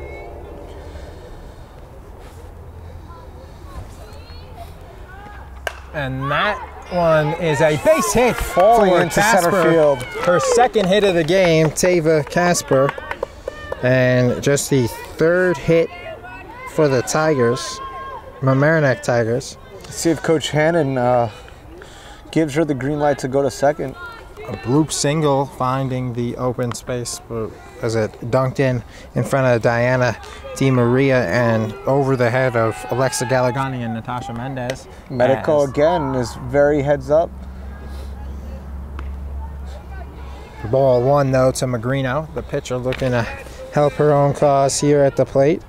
And that one is a base hit falling into Casper. Center field. Her 2nd hit of the game, Tava Casper, and just the 3rd hit for the Tigers. Mamaroneck Tigers. Let's see if Coach Hannon gives her the green light to go to second. A bloop single finding the open space as it dunked in front of Diana DiMaria and over the head of Alexa Galagani and Natasha Mendez. Medico again is very heads up. Ball 1 though to Magrino, the pitcher looking to help her own cause here at the plate.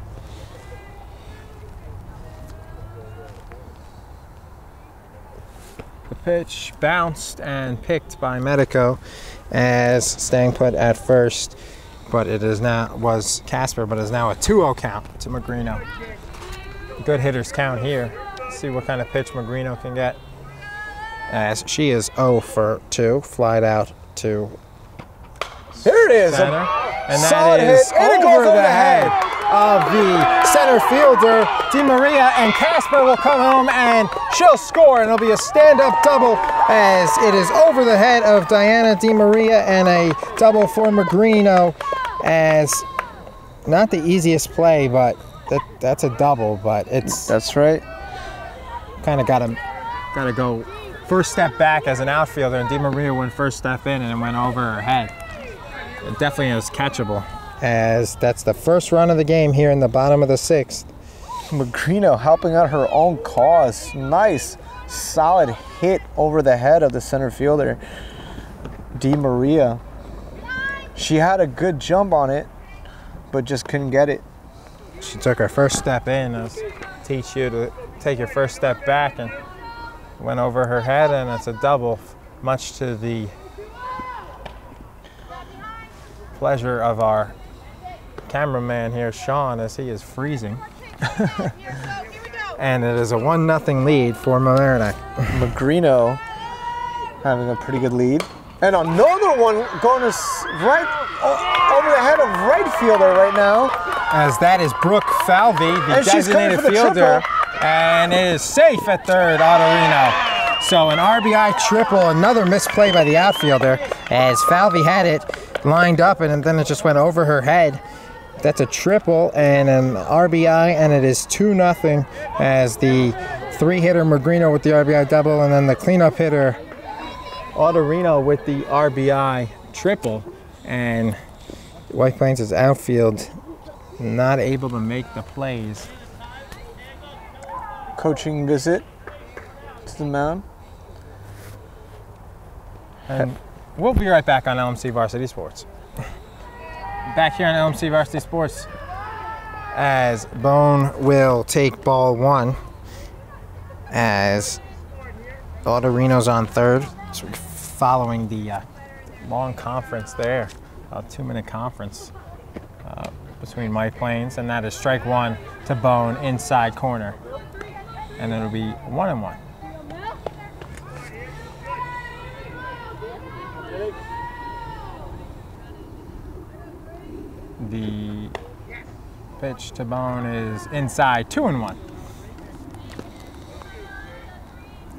The pitch bounced and picked by Medico as staying put at first, but it is now was Casper, but is now a 2-0 count to Magrino. Good hitters count here. Let's see what kind of pitch Magrino can get, as she is 0 for 2, flied out to here it is, center, and that is over the head of the center fielder, DiMaria, and Casper will come home and she'll score, and it'll be a stand-up double as it is over the head of Diana DiMaria, and a double for Magrino as not the easiest play, but that's a double. But that's right. Kind of gotta go first step back as an outfielder, and DiMaria went first step in and it went over her head. It definitely was catchable, as that's the first run of the game here in the bottom of the 6th. Magrino helping out her own cause. Nice, solid hit over the head of the center fielder, DiMaria. She had a good jump on it, but just couldn't get it. She took her first step in, as teach you to take your first step back, and went over her head, and it's a double, much to the pleasure of our cameraman here, Sean, as he is freezing. And it is a 1-0 lead for Mamaroneck. Magrino having a pretty good lead. And another one going to right over the head of right fielder right now. As that is Brooke Falvey, the designated fielder. And it is safe at third, Ottorino. So an RBI triple, another misplay by the outfielder, as Falvey had it lined up and then it just went over her head. That's a triple and an RBI, and it is 2-0 as the 3-hitter Magrino with the RBI double, and then the cleanup hitter Ottorino with the RBI triple. And White Plains' outfield not able to make the plays. Coaching visit to the mound. And we'll be right back on LMC Varsity Sports. Back here on LMC Varsity Sports, as Bone will take ball 1, as Ottorino's on third, following the long conference there, a 2-minute conference between White Plains, and that is strike 1 to Bone, inside corner, and it'll be 1-1. The pitch to Bone is inside, 2-1.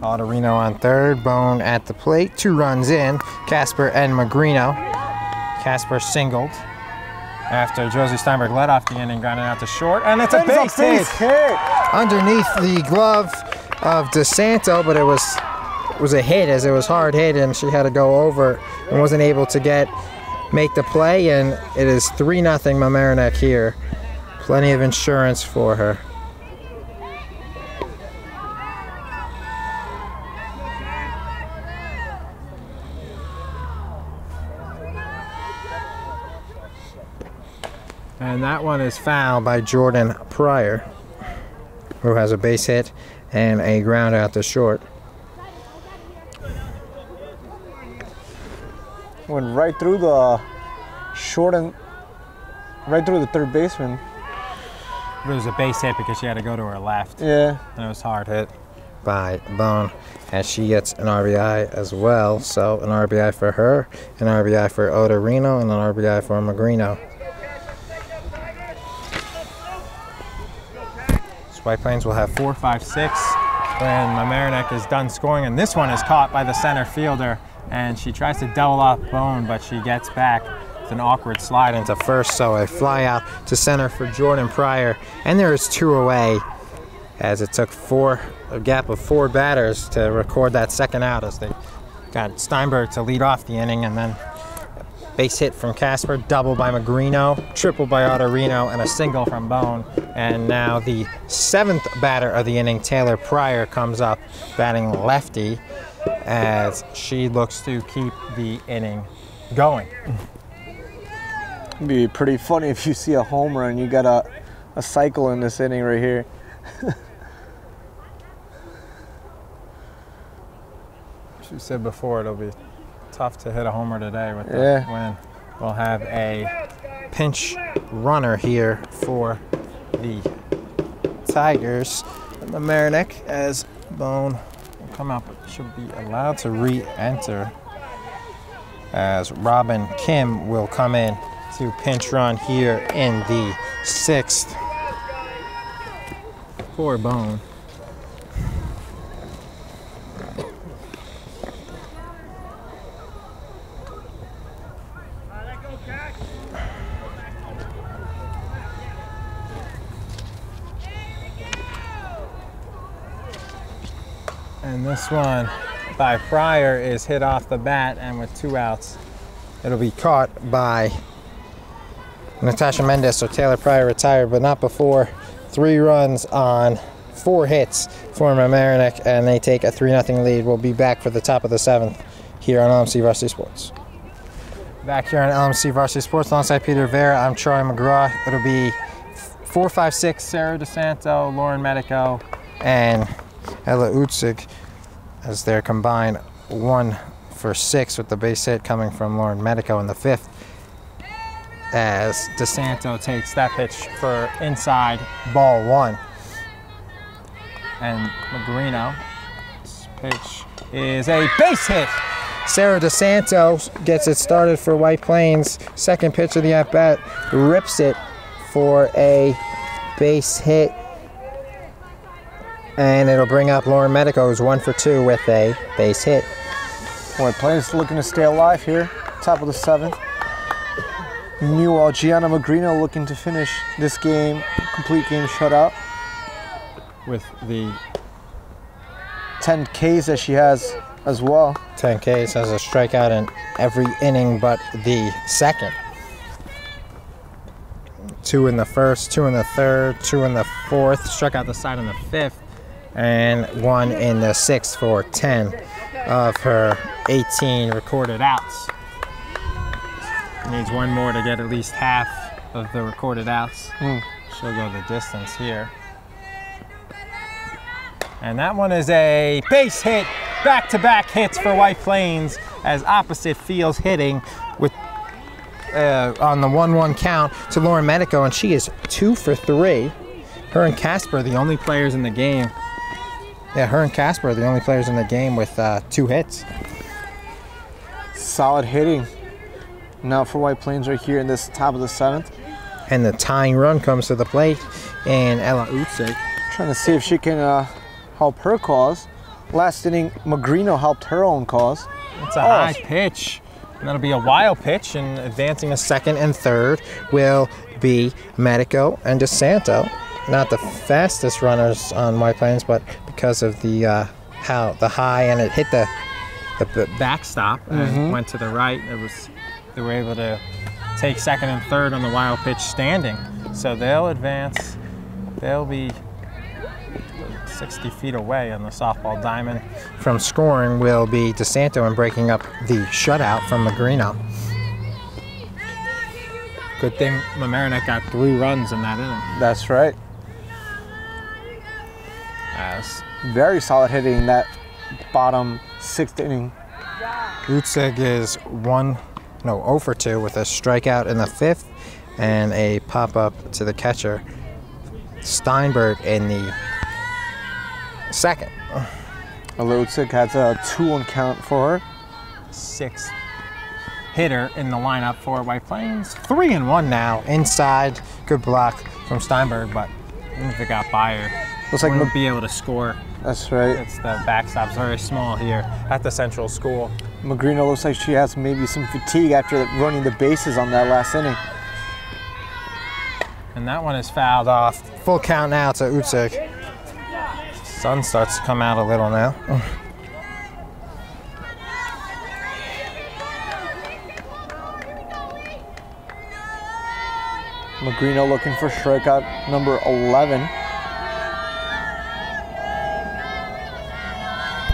Ottorino on third, Bone at the plate, 2 runs in, Casper and Magrino. Casper singled after Josie Steinberg led off the inning, grounded out to short, and it's a base hit underneath the glove of DeSanto, but it was a hit, as it was hard hit, and she had to go over and wasn't able to make the play, and it is 3-0 Mamaroneck here. Plenty of insurance for her. And that one is fouled by Jordan Pryor, who has a base hit and a ground out to short. Went right through the short and right through the third baseman. It was a base hit because she had to go to her left. Yeah. And it was hard hit by Bone, as she gets an RBI as well. So an RBI for her, an RBI for Ottorino, and an RBI for Magrino. So White Plains will have 4, 5, 6 when Mamaroneck is done scoring, and this one is caught by the center fielder, and she tries to double up Bone, but she gets back with an awkward slide into first, so a fly out to center for Jordan Pryor, and there is 2 away, as it took a gap of 4 batters to record that second out, as they got Steinberg to lead off the inning, and then base hit from Casper, double by Magrino, triple by Ottorino, and a single from Bone. And now the 7th batter of the inning, Taylor Pryor, comes up batting lefty, as she looks to keep the inning going. It'd be pretty funny if you see a home run. You got a cycle in this inning right here. As you said before, it'll be tough to hit a homer today with the win. We'll have a pinch runner here for the Tigers. Mamaroneck, as Bone will come up, should be allowed to re-enter, as Robin Kim will come in to pinch run here in the 6th for Bone. And this one by Pryor is hit off the bat, and with 2 outs, it'll be caught by Natasha Mendez. So Taylor Pryor retired, but not before 3 runs on 4 hits for Mamaroneck, and they take a 3-0 lead. We'll be back for the top of the 7th here on LMC Varsity Sports. Back here on LMC Varsity Sports alongside Peter Vera, I'm Troy McGraw. It'll be 4, 5, 6, Sarah DeSanto, Lauren Medico, and Ella Utzig as their combined 1 for 6 with the base hit coming from Lauren Medico in the 5th. As DeSanto takes that pitch for inside ball 1. And Magrino's pitch is a base hit. Sarah DeSanto gets it started for White Plains. Second pitch of the at-bat, rips it for a base hit. And it'll bring up Lauren Medico, who's 1 for 2 with a base hit. White Plains looking to stay alive here, top of the 7th. Meanwhile, Gianna Magrino looking to finish this game, complete game shutout. With the 10 Ks that she has as well. 10 Ks, has a strikeout in every inning but the 2nd. 2 in the 1st, 2 in the 3rd, 2 in the 4th, struck out the side in the 5th, and 1 in the 6th for 10 of her 18 recorded outs. Needs 1 more to get at least half of the recorded outs. She'll go the distance here. And that one is a base hit. Back-to-back hits for White Plains as opposite fields hitting with on the 1-1 count to Lauren Medico, and she is 2 for 3. Her and Casper are the only players in the game. Yeah, her and Casper are the only players in the game with 2 hits. Solid hitting now for White Plains right here in this top of the 7th. And the tying run comes to the plate, and Ella Utzig trying to see if she can help her cause. Last inning, Magrino helped her own cause. It's a high pitch, and that'll be a wild pitch, and advancing a 2nd and 3rd will be Medico and DeSanto. Not the fastest runners on White Plains, but because of the high, and it hit the backstop and went to the right, they were able to take 2nd and 3rd on the wild pitch standing. So they'll advance. They'll be 60 feet away on the softball diamond. From scoring will be DeSanto, and breaking up the shutout from Magrino. Good thing Mamaroneck got 3 runs in that inning. That's right. Very solid hitting in that bottom 6th inning. Utzig is 0 for 2 with a strikeout in the 5th and a pop-up to the catcher Steinberg in the 2nd. Utzig has a 2-1 count for her. 6th hitter in the lineup for White Plains. 3-1 now inside. Good block from Steinberg, but even if it got by her, looks like wouldn't be able to score. That's right. It's the backstop's very small here at the Central School. Magrino looks like she has maybe some fatigue after running the bases on that last inning. And that one is fouled off. Full count now to Utzig. Sun starts to come out a little now. Magrino looking for strikeout number 11.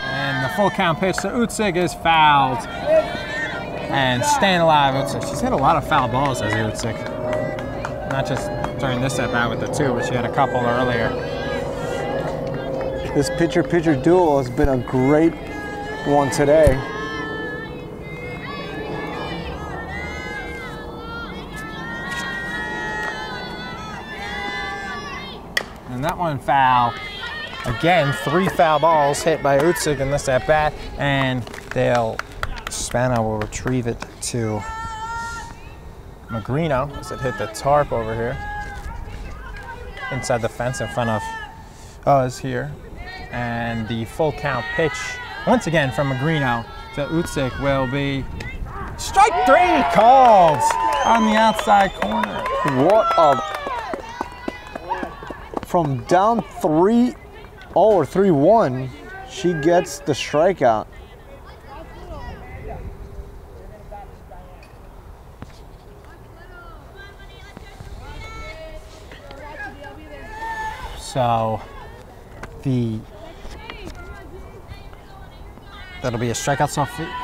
And the full count pitch to Utzig is fouled. And staying alive, Utzig. She's hit a lot of foul balls as Utzig. Not just during this at-bat with the 2, but she had a couple earlier. This pitcher-pitcher duel has been a great one today. And that one foul. Again, 3 foul balls hit by Utzig in this at-bat, and Spano will retrieve it to Magrino as it hit the tarp over here. Inside the fence in front of us here. And the full count pitch, once again from Magrino to Utzig, will be strike 3 called on the outside corner. What a... From down 3-0 or 3-1, She gets the strikeout. So that'll be a strikeout.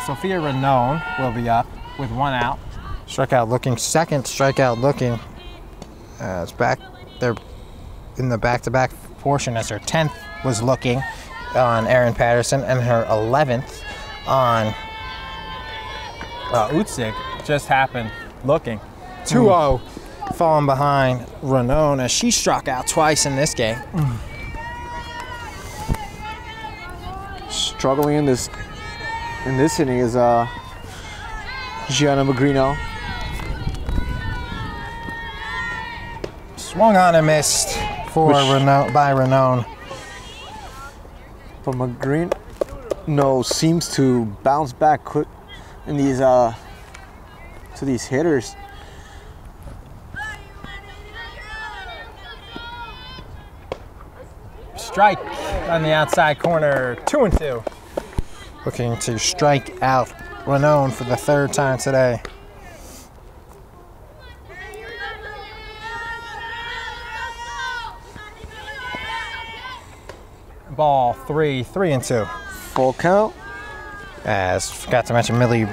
Sophia Renaud will be up with 1 out. Strikeout looking, second strikeout looking. It's back there in the back-to-back portion as her 10th was looking on Erin Patterson and her 11th on Utsig just happened looking. 2-0 falling behind Renaud as she struck out twice in this game. Struggling in this inning is Gianna Magrino. Swung on and missed for Renaud. But Magrino seems to bounce back quick in these to these hitters. Strike on the outside corner, 2-2. Looking to strike out Renaud for the 3rd time today. Ball 3-2. Full count. As forgot to mention, Millie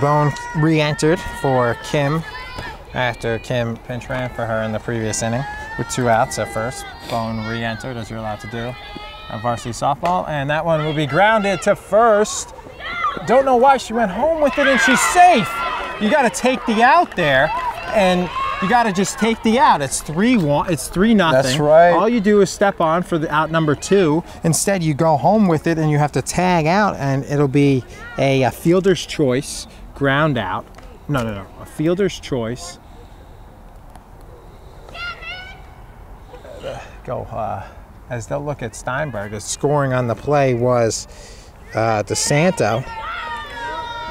Bone re-entered for Kim after Kim pinch ran for her in the previous inning with 2 outs at first. Bone re-entered, as you're allowed to do, on varsity softball, and that one will be grounded to first. Don't know why she went home with it, and she's safe. You got to take the out there, and you got to just take the out. It's 3-1. It's 3-0. That's right. All you do is step on for the out number 2. Instead, you go home with it, and you have to tag out, and it'll be a fielder's choice ground out. No. A fielder's choice. As they'll look at Steinberg, the scoring on the play was DeSanto,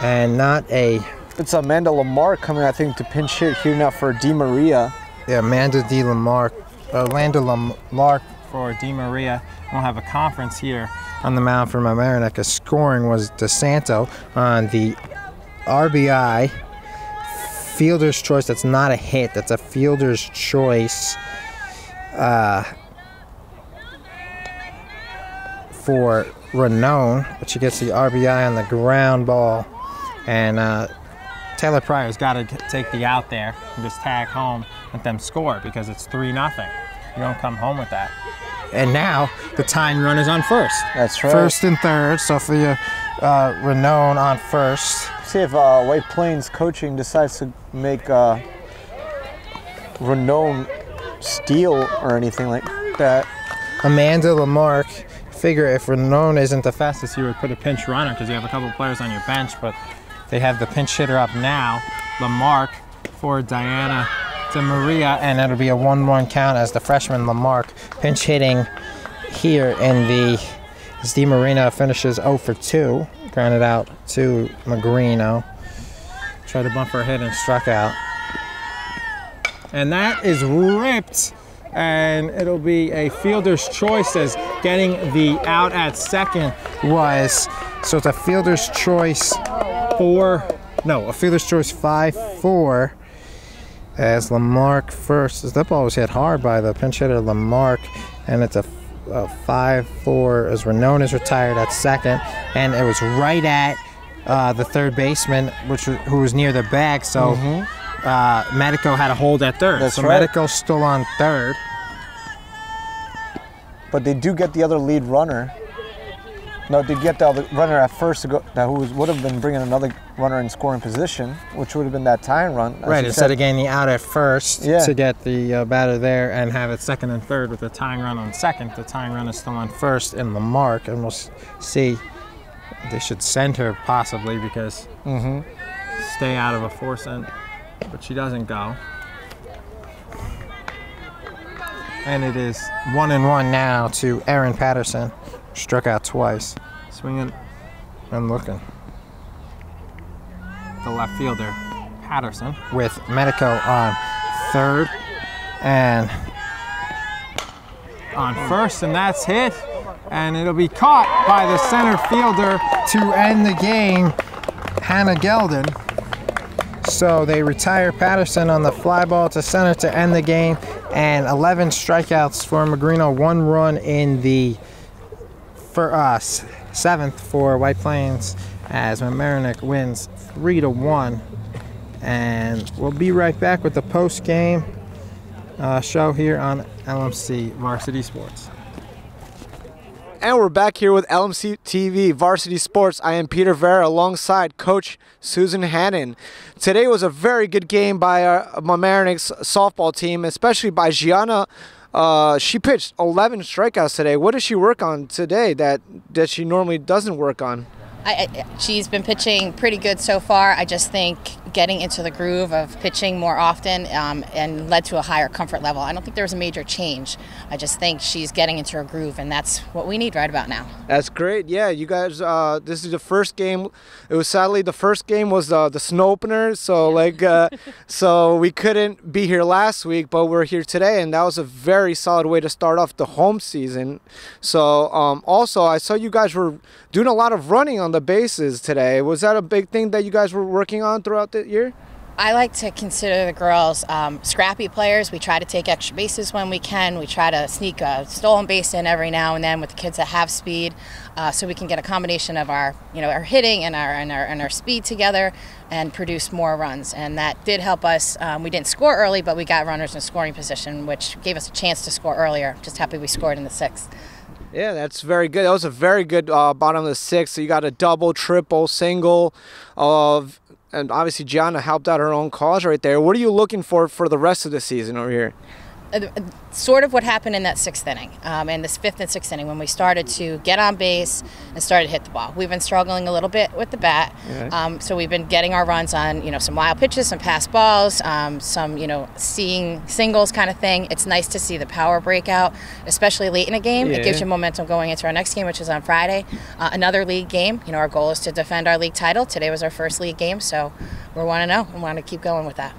and not a. It's Amanda Lamar coming, I think, to pinch hit here now for Di Maria. Yeah, Amanda Lamar for Di Maria. We'll have a conference here on the mound for Mamaroneck. Scoring was DeSanto on the RBI. Fielder's choice. That's not a hit. That's a fielder's choice. For Renaud, but she gets the RBI on the ground ball, and Taylor Pryor's got to take the out there and just tag home, let them score, because it's 3-0. You don't come home with that. And now the tying run is on first. That's right. First and third. Sophia Renaud on first. See if White Plains coaching decides to make Renaud steal or anything like that. Amanda Lamarck. Figure if Renaud isn't the fastest, you would put a pinch runner because you have a couple of players on your bench, but they have the pinch hitter up now, Lamarck for Diana Di Maria, and it'll be a 1-1 count as the freshman Lamarck pinch hitting here in the, as Di Maria finishes 0 for 2, grounded out to Magrino. Tried to bump her hit and struck out. And that is ripped. And it'll be a fielder's choice, as getting the out at second was, so it's a fielder's choice a fielder's choice 5-4 as Lamarck first. That ball was hit hard by the pinch hitter Lamarck, and it's a 5-4 as Renaud is retired at second, and it was right at the third baseman, who was near the bag, so Medico had a hold at third. That's so right. Medico's still on third. But they do get the other lead runner. No, they get the other runner at first to go, would have been bringing another runner in scoring position, which would have been that tying run. Right, instead of getting the out at first Yeah. to get the batter there and have it second and third with the tying run on second. The tying run is still on first in Lamarck, and we'll see. They should send her possibly because stay out of a force, but she doesn't go. And it is 1-1 now to Erin Patterson. Struck out twice. Swinging and looking. The left fielder, Patterson, with Medico on third and on first, and that's hit. and it'll be caught by the center fielder to end the game, Hannah Gelden. So they retire Patterson on the fly ball to center to end the game, and 11 strikeouts for Magrino, 1 run in the 7th for White Plains as Mamaroneck wins 3-1. And we'll be right back with the post-game show here on LMC Varsity Sports. And we're back here with LMC TV Varsity Sports. I am Peter Vera alongside Coach Susan Hannon. Today was a very good game by Mamaroneck's softball team, especially by Gianna. She pitched 11 strikeouts today. What does she work on today that she normally doesn't work on? She's been pitching pretty good so far. I just think getting into the groove of pitching more often and led to a higher comfort level. I don't think there was a major change. I just think she's getting into her groove, and that's what we need right about now. That's great. Yeah, you guys, this is the first game. It was sadly the first game was the snow opener, so so we couldn't be here last week, but we're here today, and that was a very solid way to start off the home season. So also, I saw you guys were doing a lot of running on the bases today. Was that a big thing that you guys were working on throughout the year? I like to consider the girls scrappy players. We try to take extra bases when we can. We try to sneak a stolen base in every now and then with the kids that have speed, so we can get a combination of our hitting and our speed together and produce more runs. And that did help us. We didn't score early, but we got runners in scoring position, which gave us a chance to score earlier. Just happy we scored in the 6th. Yeah, that's very good. That was a very good bottom of the 6th. So you got a double, triple, single and obviously Gianna helped out her own cause right there. What are you looking for the rest of the season over here? Sort of what happened in that 6th inning, in this 5th and 6th inning when we started to get on base and started to hit the ball. We've been struggling a little bit with the bat, so we've been getting our runs on some wild pitches, some pass balls, some seeing singles kind of thing. It's nice to see the power breakout, especially late in a game. It gives you momentum going into our next game, which is on Friday. Another league game. Our goal is to defend our league title. Today was our first league game, so we want to know and want to keep going with that.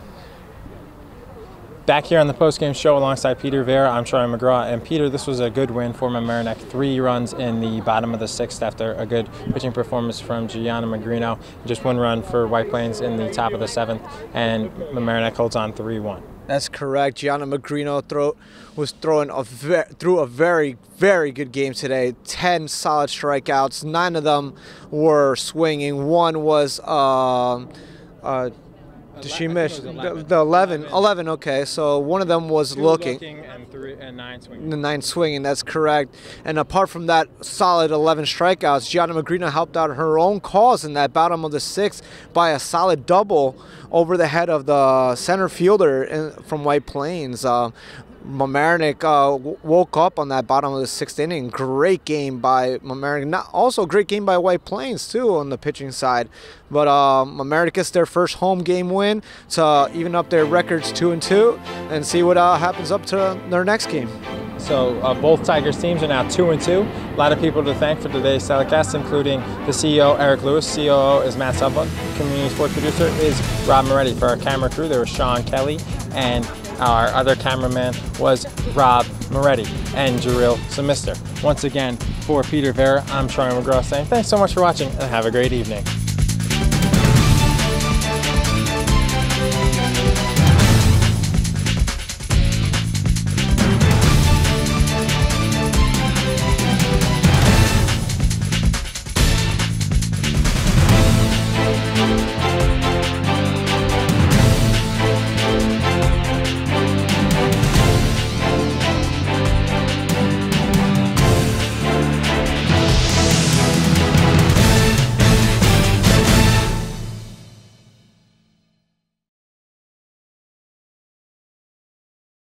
Back here on the post-game show alongside Peter Vera, I'm Troy McGraw. And Peter, this was a good win for Mamaroneck. 3 runs in the bottom of the 6th after a good pitching performance from Gianna Magrino. Just 1 run for White Plains in the top of the 7th, and Mamaroneck holds on 3-1. That's correct. Gianna Magrino was throwing through a very, very good game today. 10 solid strikeouts. 9 of them were swinging. 1 was did she miss? The 11, okay. So 1 of them was looking and 9 swinging. The 9 swinging, that's correct. And apart from that solid 11 strikeouts, Gianna Magrino helped out her own cause in that bottom of the 6th by a solid double over the head of the center fielder from White Plains. Mamaroneck woke up on that bottom of the 6th inning. Great game by Mamaroneck. Also great game by White Plains too on the pitching side. But Mamaroneck gets their first home game win to even up their records 2-2 and see what happens up to their next game. So both Tigers teams are now 2-2. A lot of people to thank for today's telecast, including the CEO, Eric Lewis. COO is Matt Sublin. Community sports producer is Rob Moretti. For our camera crew, there was Sean Kelly, and our other cameraman was Rob Moretti and Jareel Semister. Once again, for Peter Vera, I'm Troy McGraw saying thanks so much for watching and have a great evening.